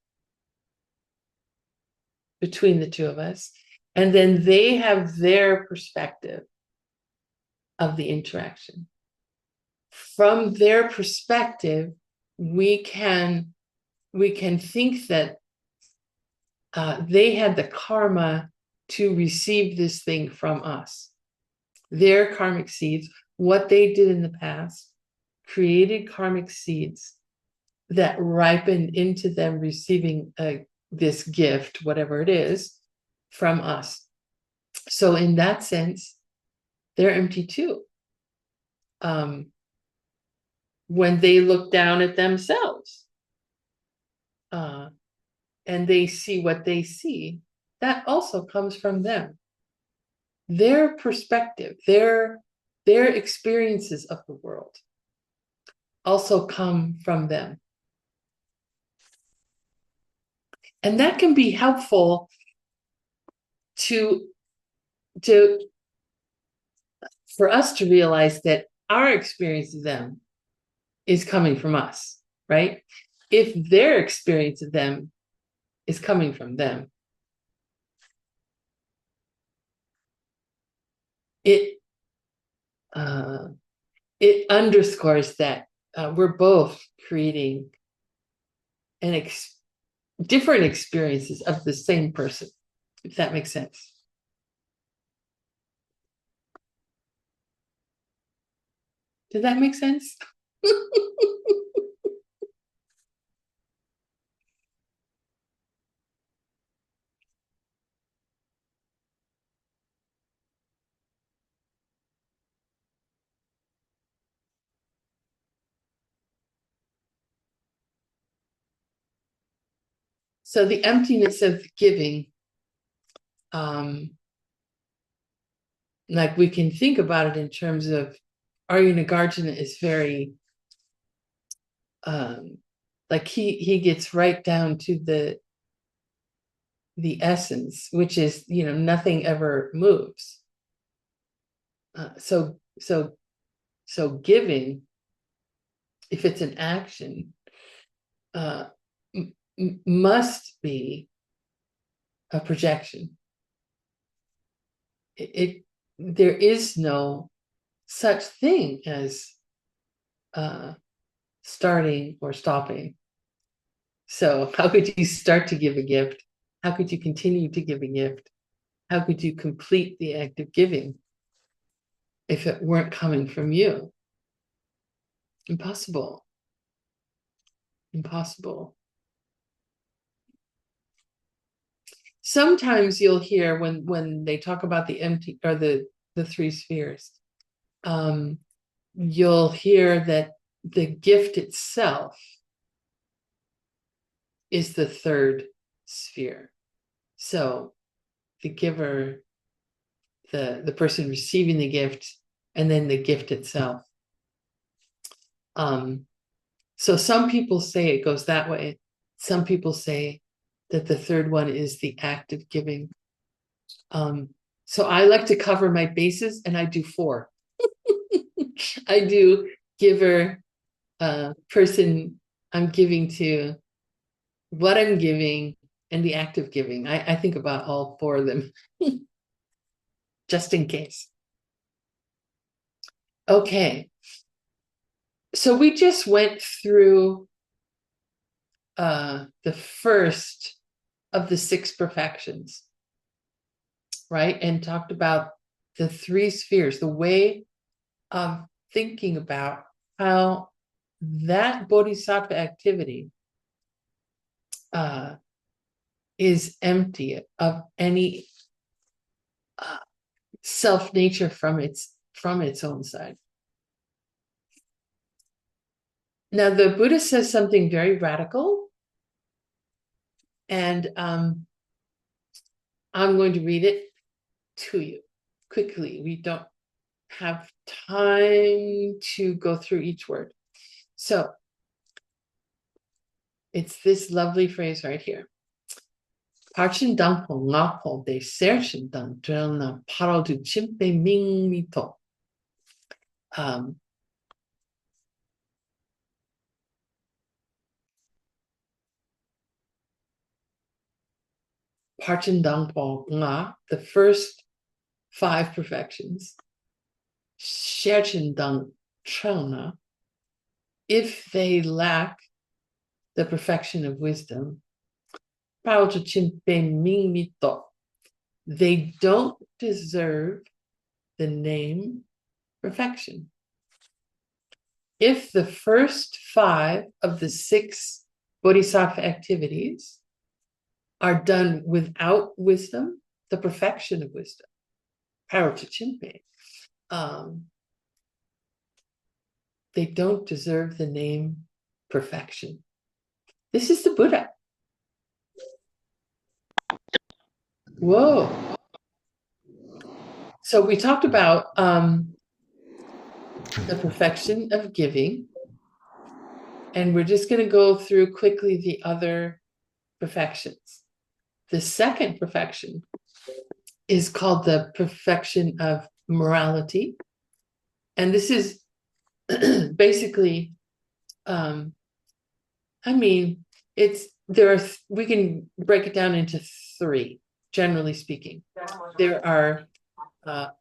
between the two of us, and then they have their perspective of the interaction. From their perspective, we can think that they had the karma to receive this thing from us. Their karmic seeds, what they did in the past, created karmic seeds that ripened into them receiving this gift, whatever it is, from us. So in that sense, they're empty too. When they look down at themselves and they see what they see, that also comes from them. Their perspective, their experiences of the world also come from them. And that can be helpful to for us to realize that our experience of them is coming from us, right? If their experience of them is coming from them, it underscores that we're both creating different experiences of the same person, if that makes sense. Did that make sense? So the emptiness of giving, like we can think about it in terms of Arya Nagarjuna is very, like he gets right down to the essence, which is, nothing ever moves. So giving, if it's an action, must be a projection. there is no such thing as starting or stopping. So how could you start to give a gift? How could you continue to give a gift? How could you complete the act of giving if it weren't coming from you? Impossible. Impossible. Sometimes you'll hear when they talk about the empty or the three spheres, you'll hear that the gift itself is the third sphere. So the giver, the person receiving the gift, and then the gift itself. So some people say it goes that way. Some people say that the third one is the act of giving. So I like to cover my bases, and I do four. I do giver, person I'm giving to, what I'm giving, and the act of giving. I think about all four of them, just in case. Okay. So we just went through the first of the six perfections, right? And talked about the three spheres, the way of thinking about how that bodhisattva activity is empty of any self nature from its own side. Now, the Buddha says something very radical, and I'm going to read it to you quickly. We don't have time to go through each word. So it's this lovely phrase right here. Parchin dang po nga po de serchin dang drel na paro du chimpe ming mito. Parchin dang po nga, the first five perfections. Serchin dang trelna, if they lack the perfection of wisdom, they don't deserve the name perfection. If the first five of the six bodhisattva activities are done without wisdom, the perfection of wisdom, they don't deserve the name perfection. This is the Buddha. Whoa. So we talked about the perfection of giving, and we're just going to go through quickly the other perfections. The second perfection is called the perfection of morality. And this is basically, we can break it down into three, generally speaking. There are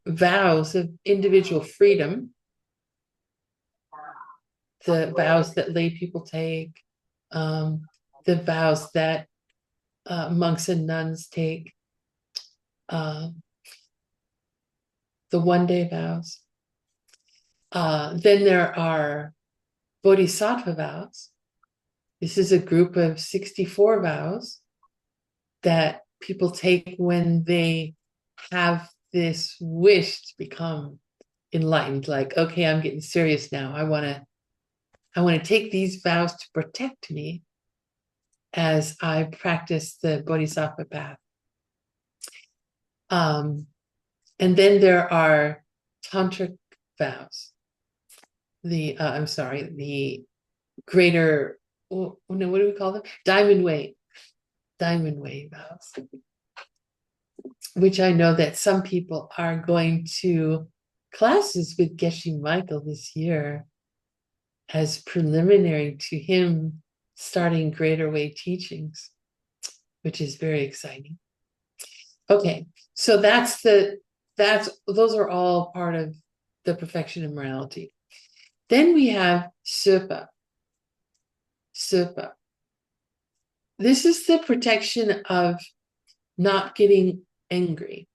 vows of individual freedom, the vows that lay people take, the vows that monks and nuns take, the one-day vows. Then there are bodhisattva vows. This is a group of 64 vows that people take when they have this wish to become enlightened. Like, okay, I'm getting serious now. I want to take these vows to protect me as I practice the bodhisattva path. And then there are tantric vows. The greater, what do we call them? Diamond way vows, which I know that some people are going to classes with Geshe Michael this year as preliminary to him starting greater way teachings, which is very exciting. Okay, so that's the those are all part of the perfection of morality. Then we have Supa. Supa. This is the protection of not getting angry.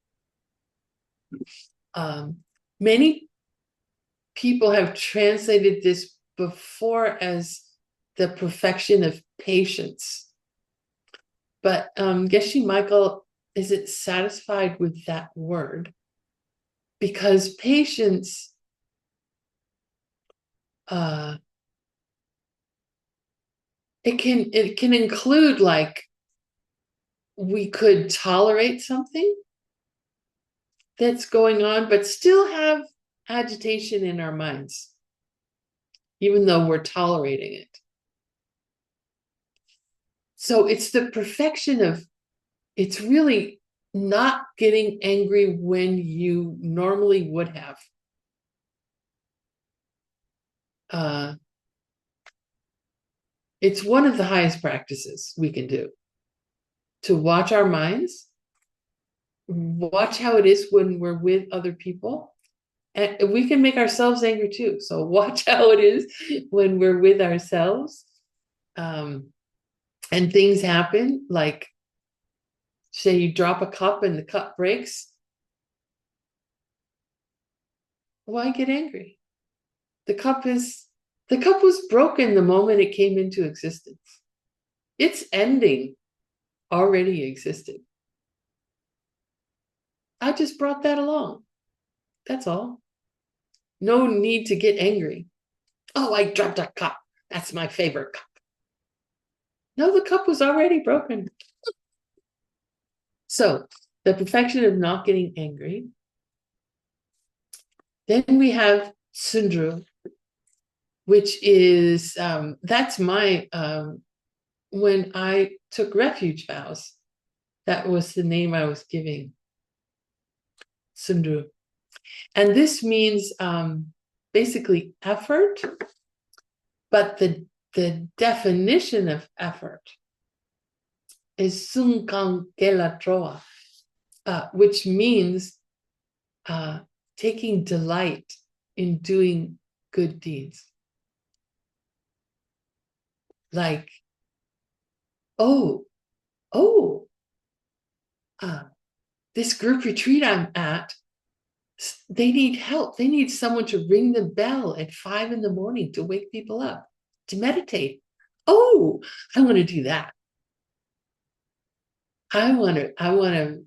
Many people have translated this before as the perfection of patience. But Geshe Michael isn't satisfied with that word because patience it can include, like, we could tolerate something that's going on, but still have agitation in our minds, even though we're tolerating it. So it's the perfection of, it's really not getting angry when you normally would have. It's one of the highest practices we can do, to watch our minds, watch how it is when we're with other people. And we can make ourselves angry too. So watch how it is when we're with ourselves. And things happen, like, say you drop a cup and the cup breaks. Why get angry? The cup was broken the moment it came into existence. Its ending already existed. I just brought that along. That's all. No need to get angry. Oh, I dropped a cup. That's my favorite cup. No, the cup was already broken. So the perfection of not getting angry. Then we have Sundru, which is, that's my, when I took refuge vows, that was the name I was giving, Sundru. And this means basically effort, but the definition of effort is sungkang kela troa, which means taking delight in doing good deeds. Like, this group retreat I'm at, they need help. They need someone to ring the bell at 5 a.m. to wake people up, to meditate. Oh, I want to do that. I want to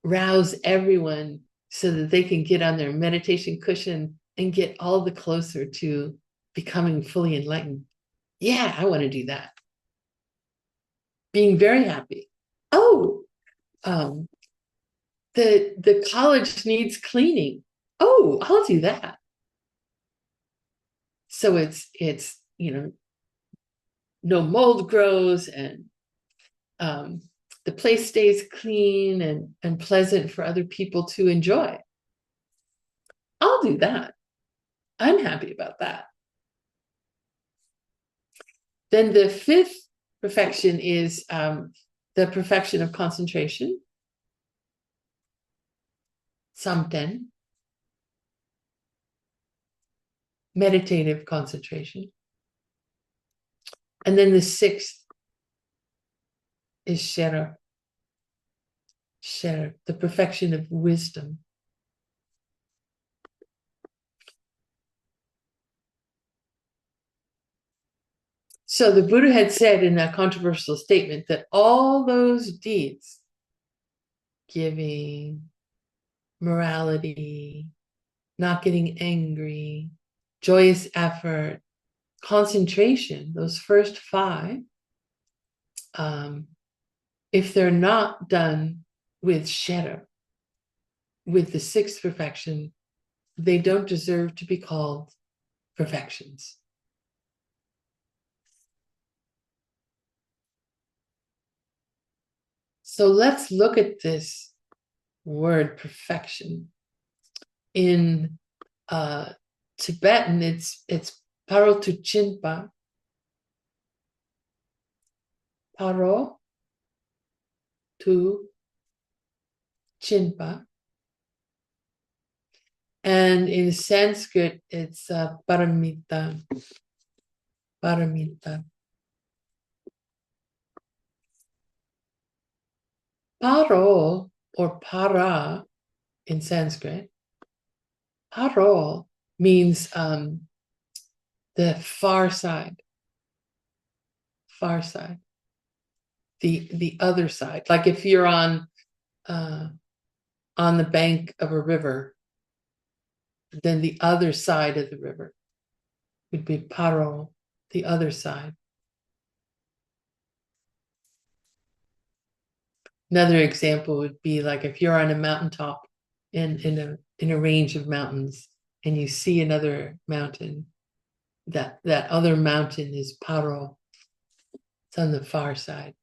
rouse everyone so that they can get on their meditation cushion and get all the closer to becoming fully enlightened. Yeah, I want to do that. Being very happy. Oh, the college needs cleaning. Oh, I'll do that. So it's no mold grows, and the place stays clean and pleasant for other people to enjoy. I'll do that. I'm happy about that. Then the fifth perfection is the perfection of concentration, samten, meditative concentration. And then the sixth is shera, the perfection of wisdom. So the Buddha had said in a controversial statement that all those deeds, giving, morality, not getting angry, joyous effort, concentration, those first five, if they're not done with shera, with the sixth perfection, they don't deserve to be called perfections. So let's look at this word perfection. In Tibetan, it's paro tu chinpa. Paro, 2, chinpa. And in Sanskrit, it's paramita. Paramita. Paro or para in Sanskrit, paro means the far side, the other side. Like if you're on the bank of a river, then the other side of the river would be paro, the other side. Another example would be like if you're on a mountaintop in a range of mountains and you see another mountain, that other mountain is paro. It's on the far side.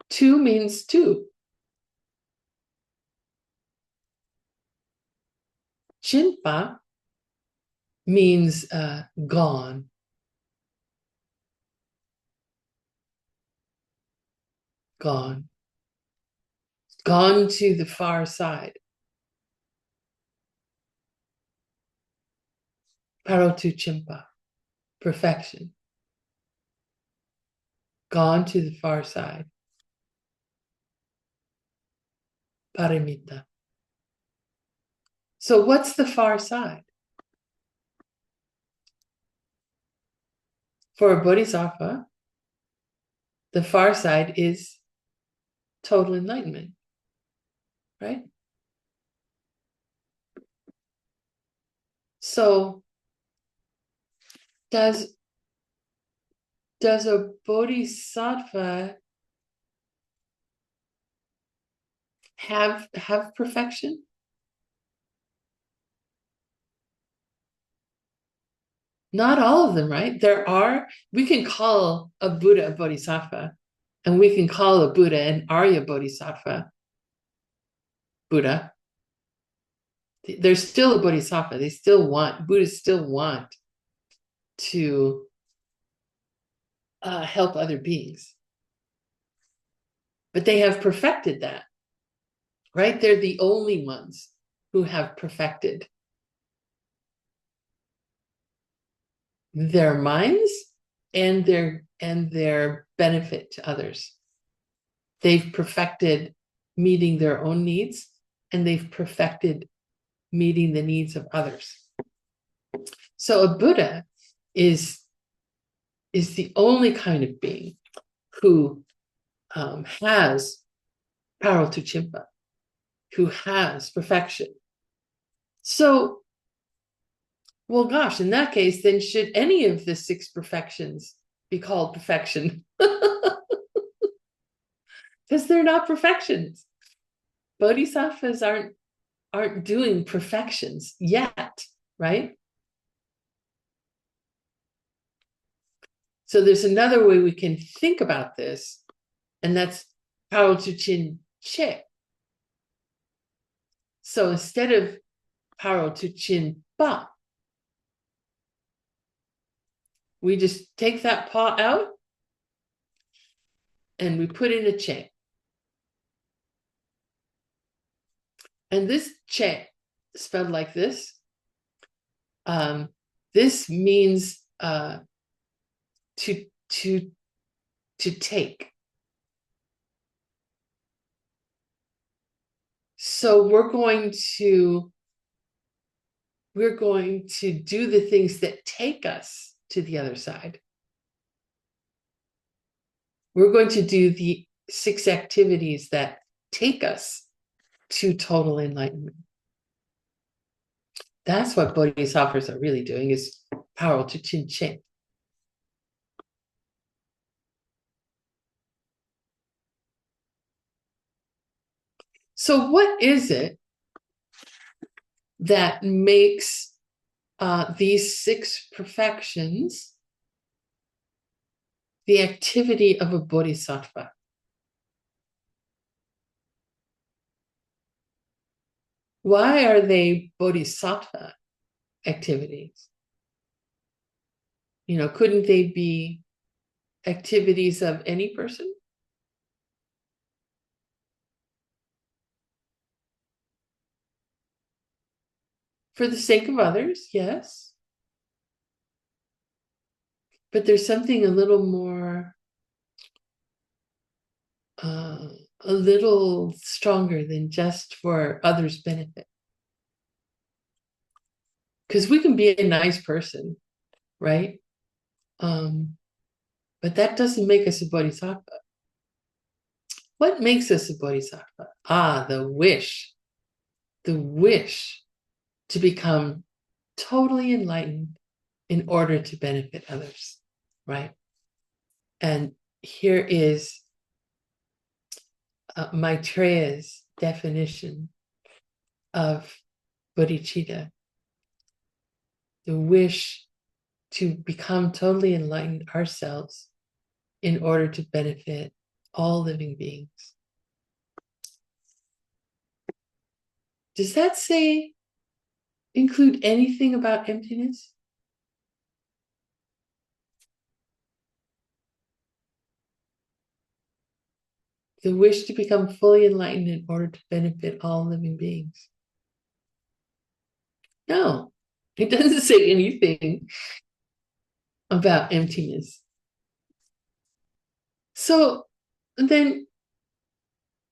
Two means two. Chinpa means gone. Gone. Gone to the far side. Parotu Chimpa, perfection. Gone to the far side. Paramita. So what's the far side? For a bodhisattva, the far side is total enlightenment, right? So does a bodhisattva have perfection? Not all of them, right? We can call a Buddha a bodhisattva, and we can call a Buddha an Arya bodhisattva Buddha. They're still a bodhisattva. Buddhists still want to help other beings. But they have perfected that, right? They're the only ones who have perfected their minds and their benefit to others. They've perfected meeting their own needs, and they've perfected meeting the needs of others. So a Buddha is the only kind of being who has paro tu chimpa, who has perfection. So, well, gosh, in that case, then should any of the 6 perfections be called perfection? Because they're not perfections. Bodhisattvas aren't doing perfections yet, right? So there's another way we can think about this, and that's paro tu chin che. So instead of paro tu chin pa, we just take that pa out and we put in a che. And this che, spelled like this, this means to take. So we're going to do the things that take us to the other side. We're going to do the 6 activities that take us to total enlightenment. That's what bodhisattvas are really doing, is paro tu chin che. So what is it that makes these 6 perfections the activity of a bodhisattva? Why are they bodhisattva activities? Couldn't they be activities of any person? For the sake of others, yes. But there's something a little more, a little stronger than just for others' benefit. Because we can be a nice person, right? But that doesn't make us a bodhisattva. What makes us a bodhisattva? The wish to become totally enlightened in order to benefit others, right? And here is Maitreya's definition of bodhicitta, the wish to become totally enlightened ourselves in order to benefit all living beings. Does that say include anything about emptiness? The wish to become fully enlightened in order to benefit all living beings. No, it doesn't say anything about emptiness. So then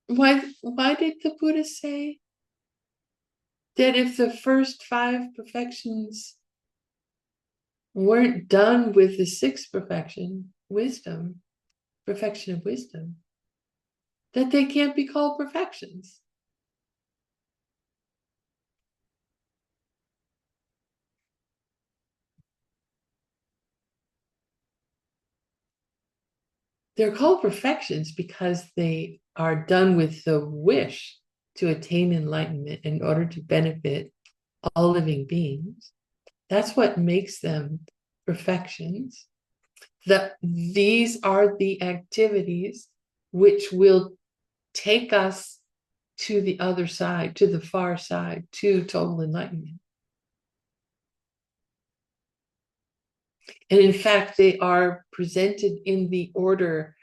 why did the Buddha say that if the first 5 perfections weren't done with the 6th perfection, perfection of wisdom, that they can't be called perfections? They're called perfections because they are done with the wish to attain enlightenment in order to benefit all living beings. That's what makes them perfections. These are the activities which will take us to the other side, to the far side, to total enlightenment. And in fact, they are presented in the order,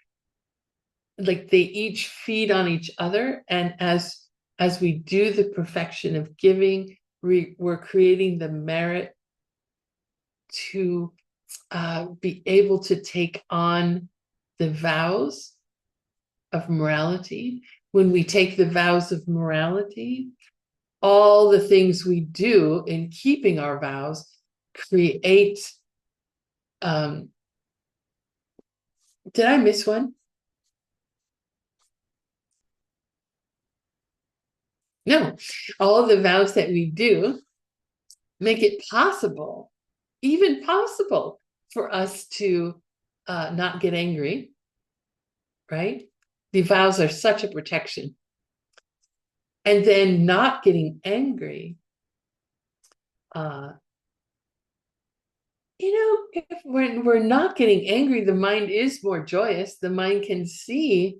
like they each feed on each other. And as we do the perfection of giving, we're creating the merit to be able to take on the vows of morality. When we take the vows of morality, all the things we do in keeping our vows create. Did I miss one? No. All the vows that we do make it possible, even possible, for us to not get angry, right? The vows are such a protection. And then not getting angry, when we're not getting angry, the mind is more joyous. The mind can see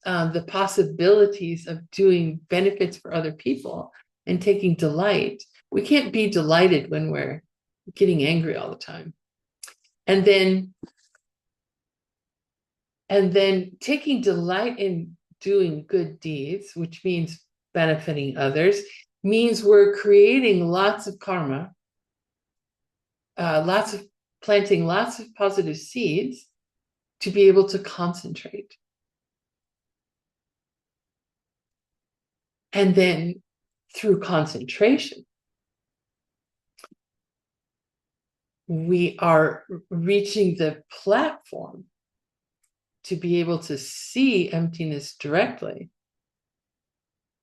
the possibilities of doing benefits for other people and taking delight. We can't be delighted when we're getting angry all the time. And then taking delight in doing good deeds, which means benefiting others, means we're creating lots of karma, planting lots of positive seeds to be able to concentrate. And then through concentration, we are reaching the platform to be able to see emptiness directly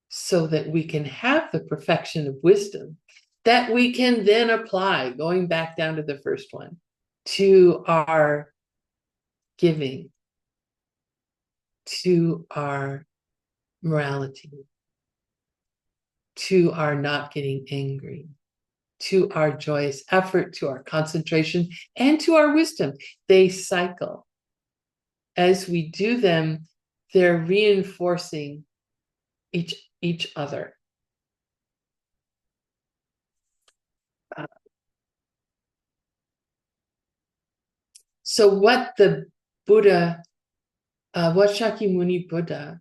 so that we can have the perfection of wisdom that we can then apply, going back down to the first one, to our giving, to our morality, to our not getting angry, to our joyous effort, to our concentration, and to our wisdom. They cycle. As we do them, they're reinforcing each other. So what the Buddha, what Shakyamuni Buddha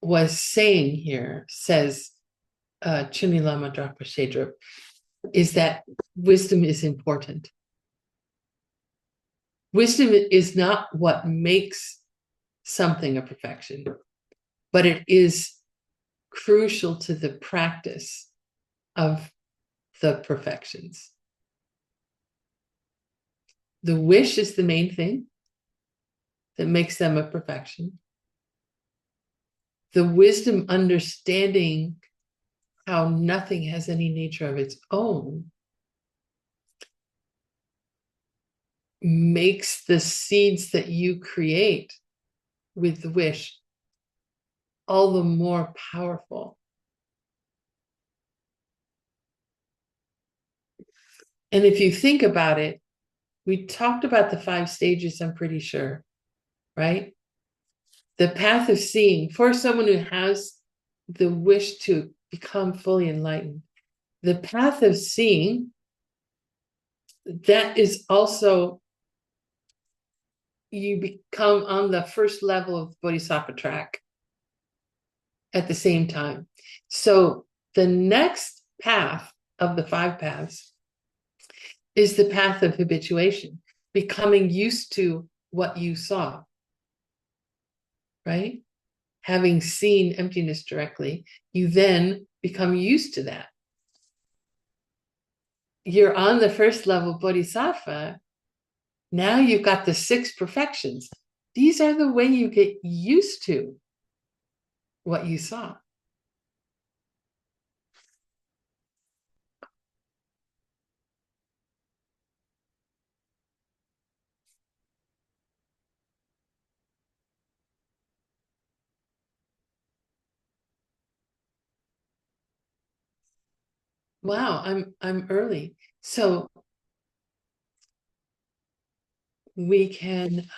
was saying here says Chuni Lama Drapa Shedrup, is that wisdom is important. Wisdom is not what makes something a perfection, but it is crucial to the practice of the perfections. The wish is the main thing that makes them a perfection. The wisdom, understanding how nothing has any nature of its own, makes the seeds that you create with the wish all the more powerful. And if you think about it, we talked about the 5 stages, I'm pretty sure, right? The path of seeing, for someone who has the wish to become fully enlightened, the path of seeing, that is also, you become on the first level of Bodhisattva track at the same time. So the next path of the 5 paths is the path of habituation, becoming used to what you saw, right? Having seen emptiness directly, you then become used to that. You're on the first level Bodhisattva. Now you've got the 6 perfections. These are the way you get used to what you saw. Wow, I'm early. So we can,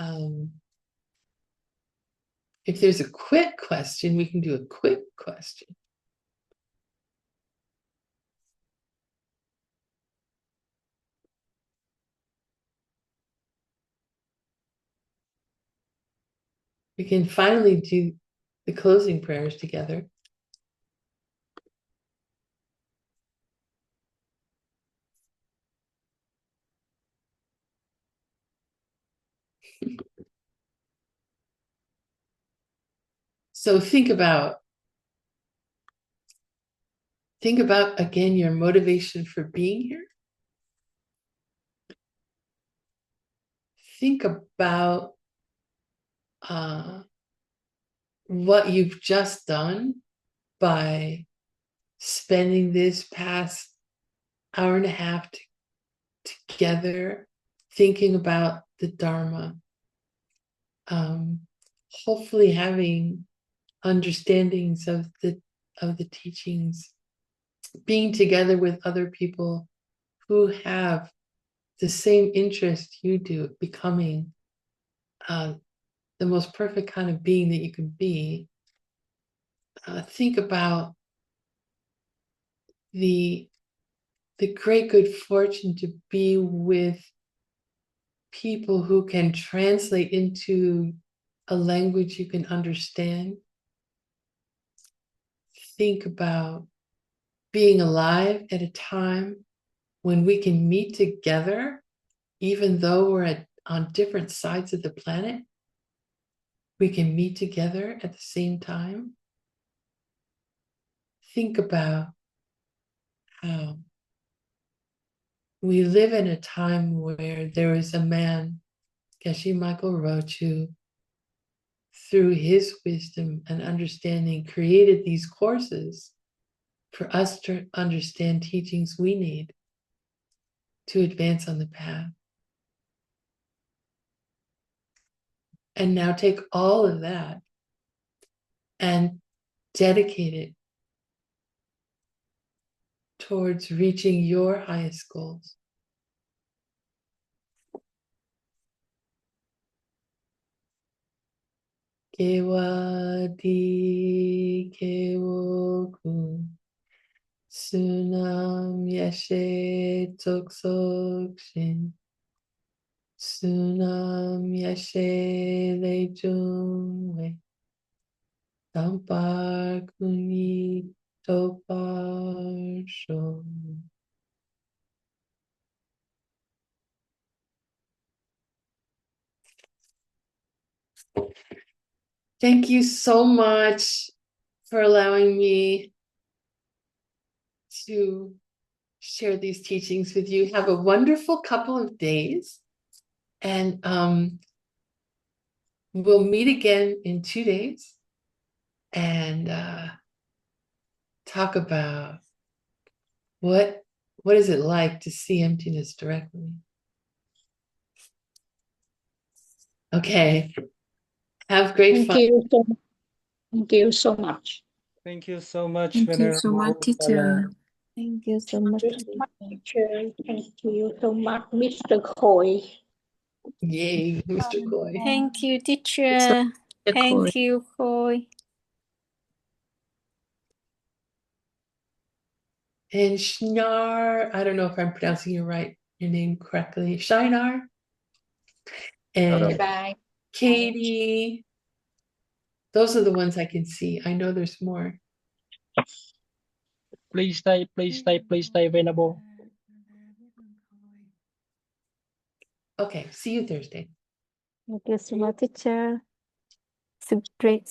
if there's a quick question, we can do a quick question. We can finally do the closing prayers together. So think about again your motivation for being here. Think about what you've just done by spending this past hour and a half together, thinking about the Dharma, hopefully having understandings of the teachings, being together with other people who have the same interest you do, becoming the most perfect kind of being that you can be. Think about the great good fortune to be with people who can translate into a language you can understand. Think about being alive at a time when we can meet together, even though we're on different sides of the planet. We can meet together at the same time. Think about how we live in a time where there is a man, Geshe Michael Roach, who, through his wisdom and understanding, created these courses for us to understand teachings we need to advance on the path. And now take all of that and dedicate it towards reaching your highest goals. Kewa di kewoku sunam yashe toksokshin sunam yashe lejungwe dampar kuni Topasho. Thank you so much for allowing me to share these teachings with you. Have a wonderful couple of days, and we'll meet again in 2 days and talk about what is it like to see emptiness directly. Okay, have great fun. Thank you so much. Thank you so much, Thank you so Venerable much, teacher. Utpala. Thank you so much, Thank you so much, teacher. teacher. Thank you so much, Mr. Khoi. Yay, Mr. Koi. Thank you, teacher. So, Thank you, Khôi. And Shnar, I don't know if I'm pronouncing your name correctly. Shinar and Bye. Katie. Those are the ones I can see. I know there's more. Please stay, Venerable. Okay, see you Thursday. Thank you so much, teacher. It's a great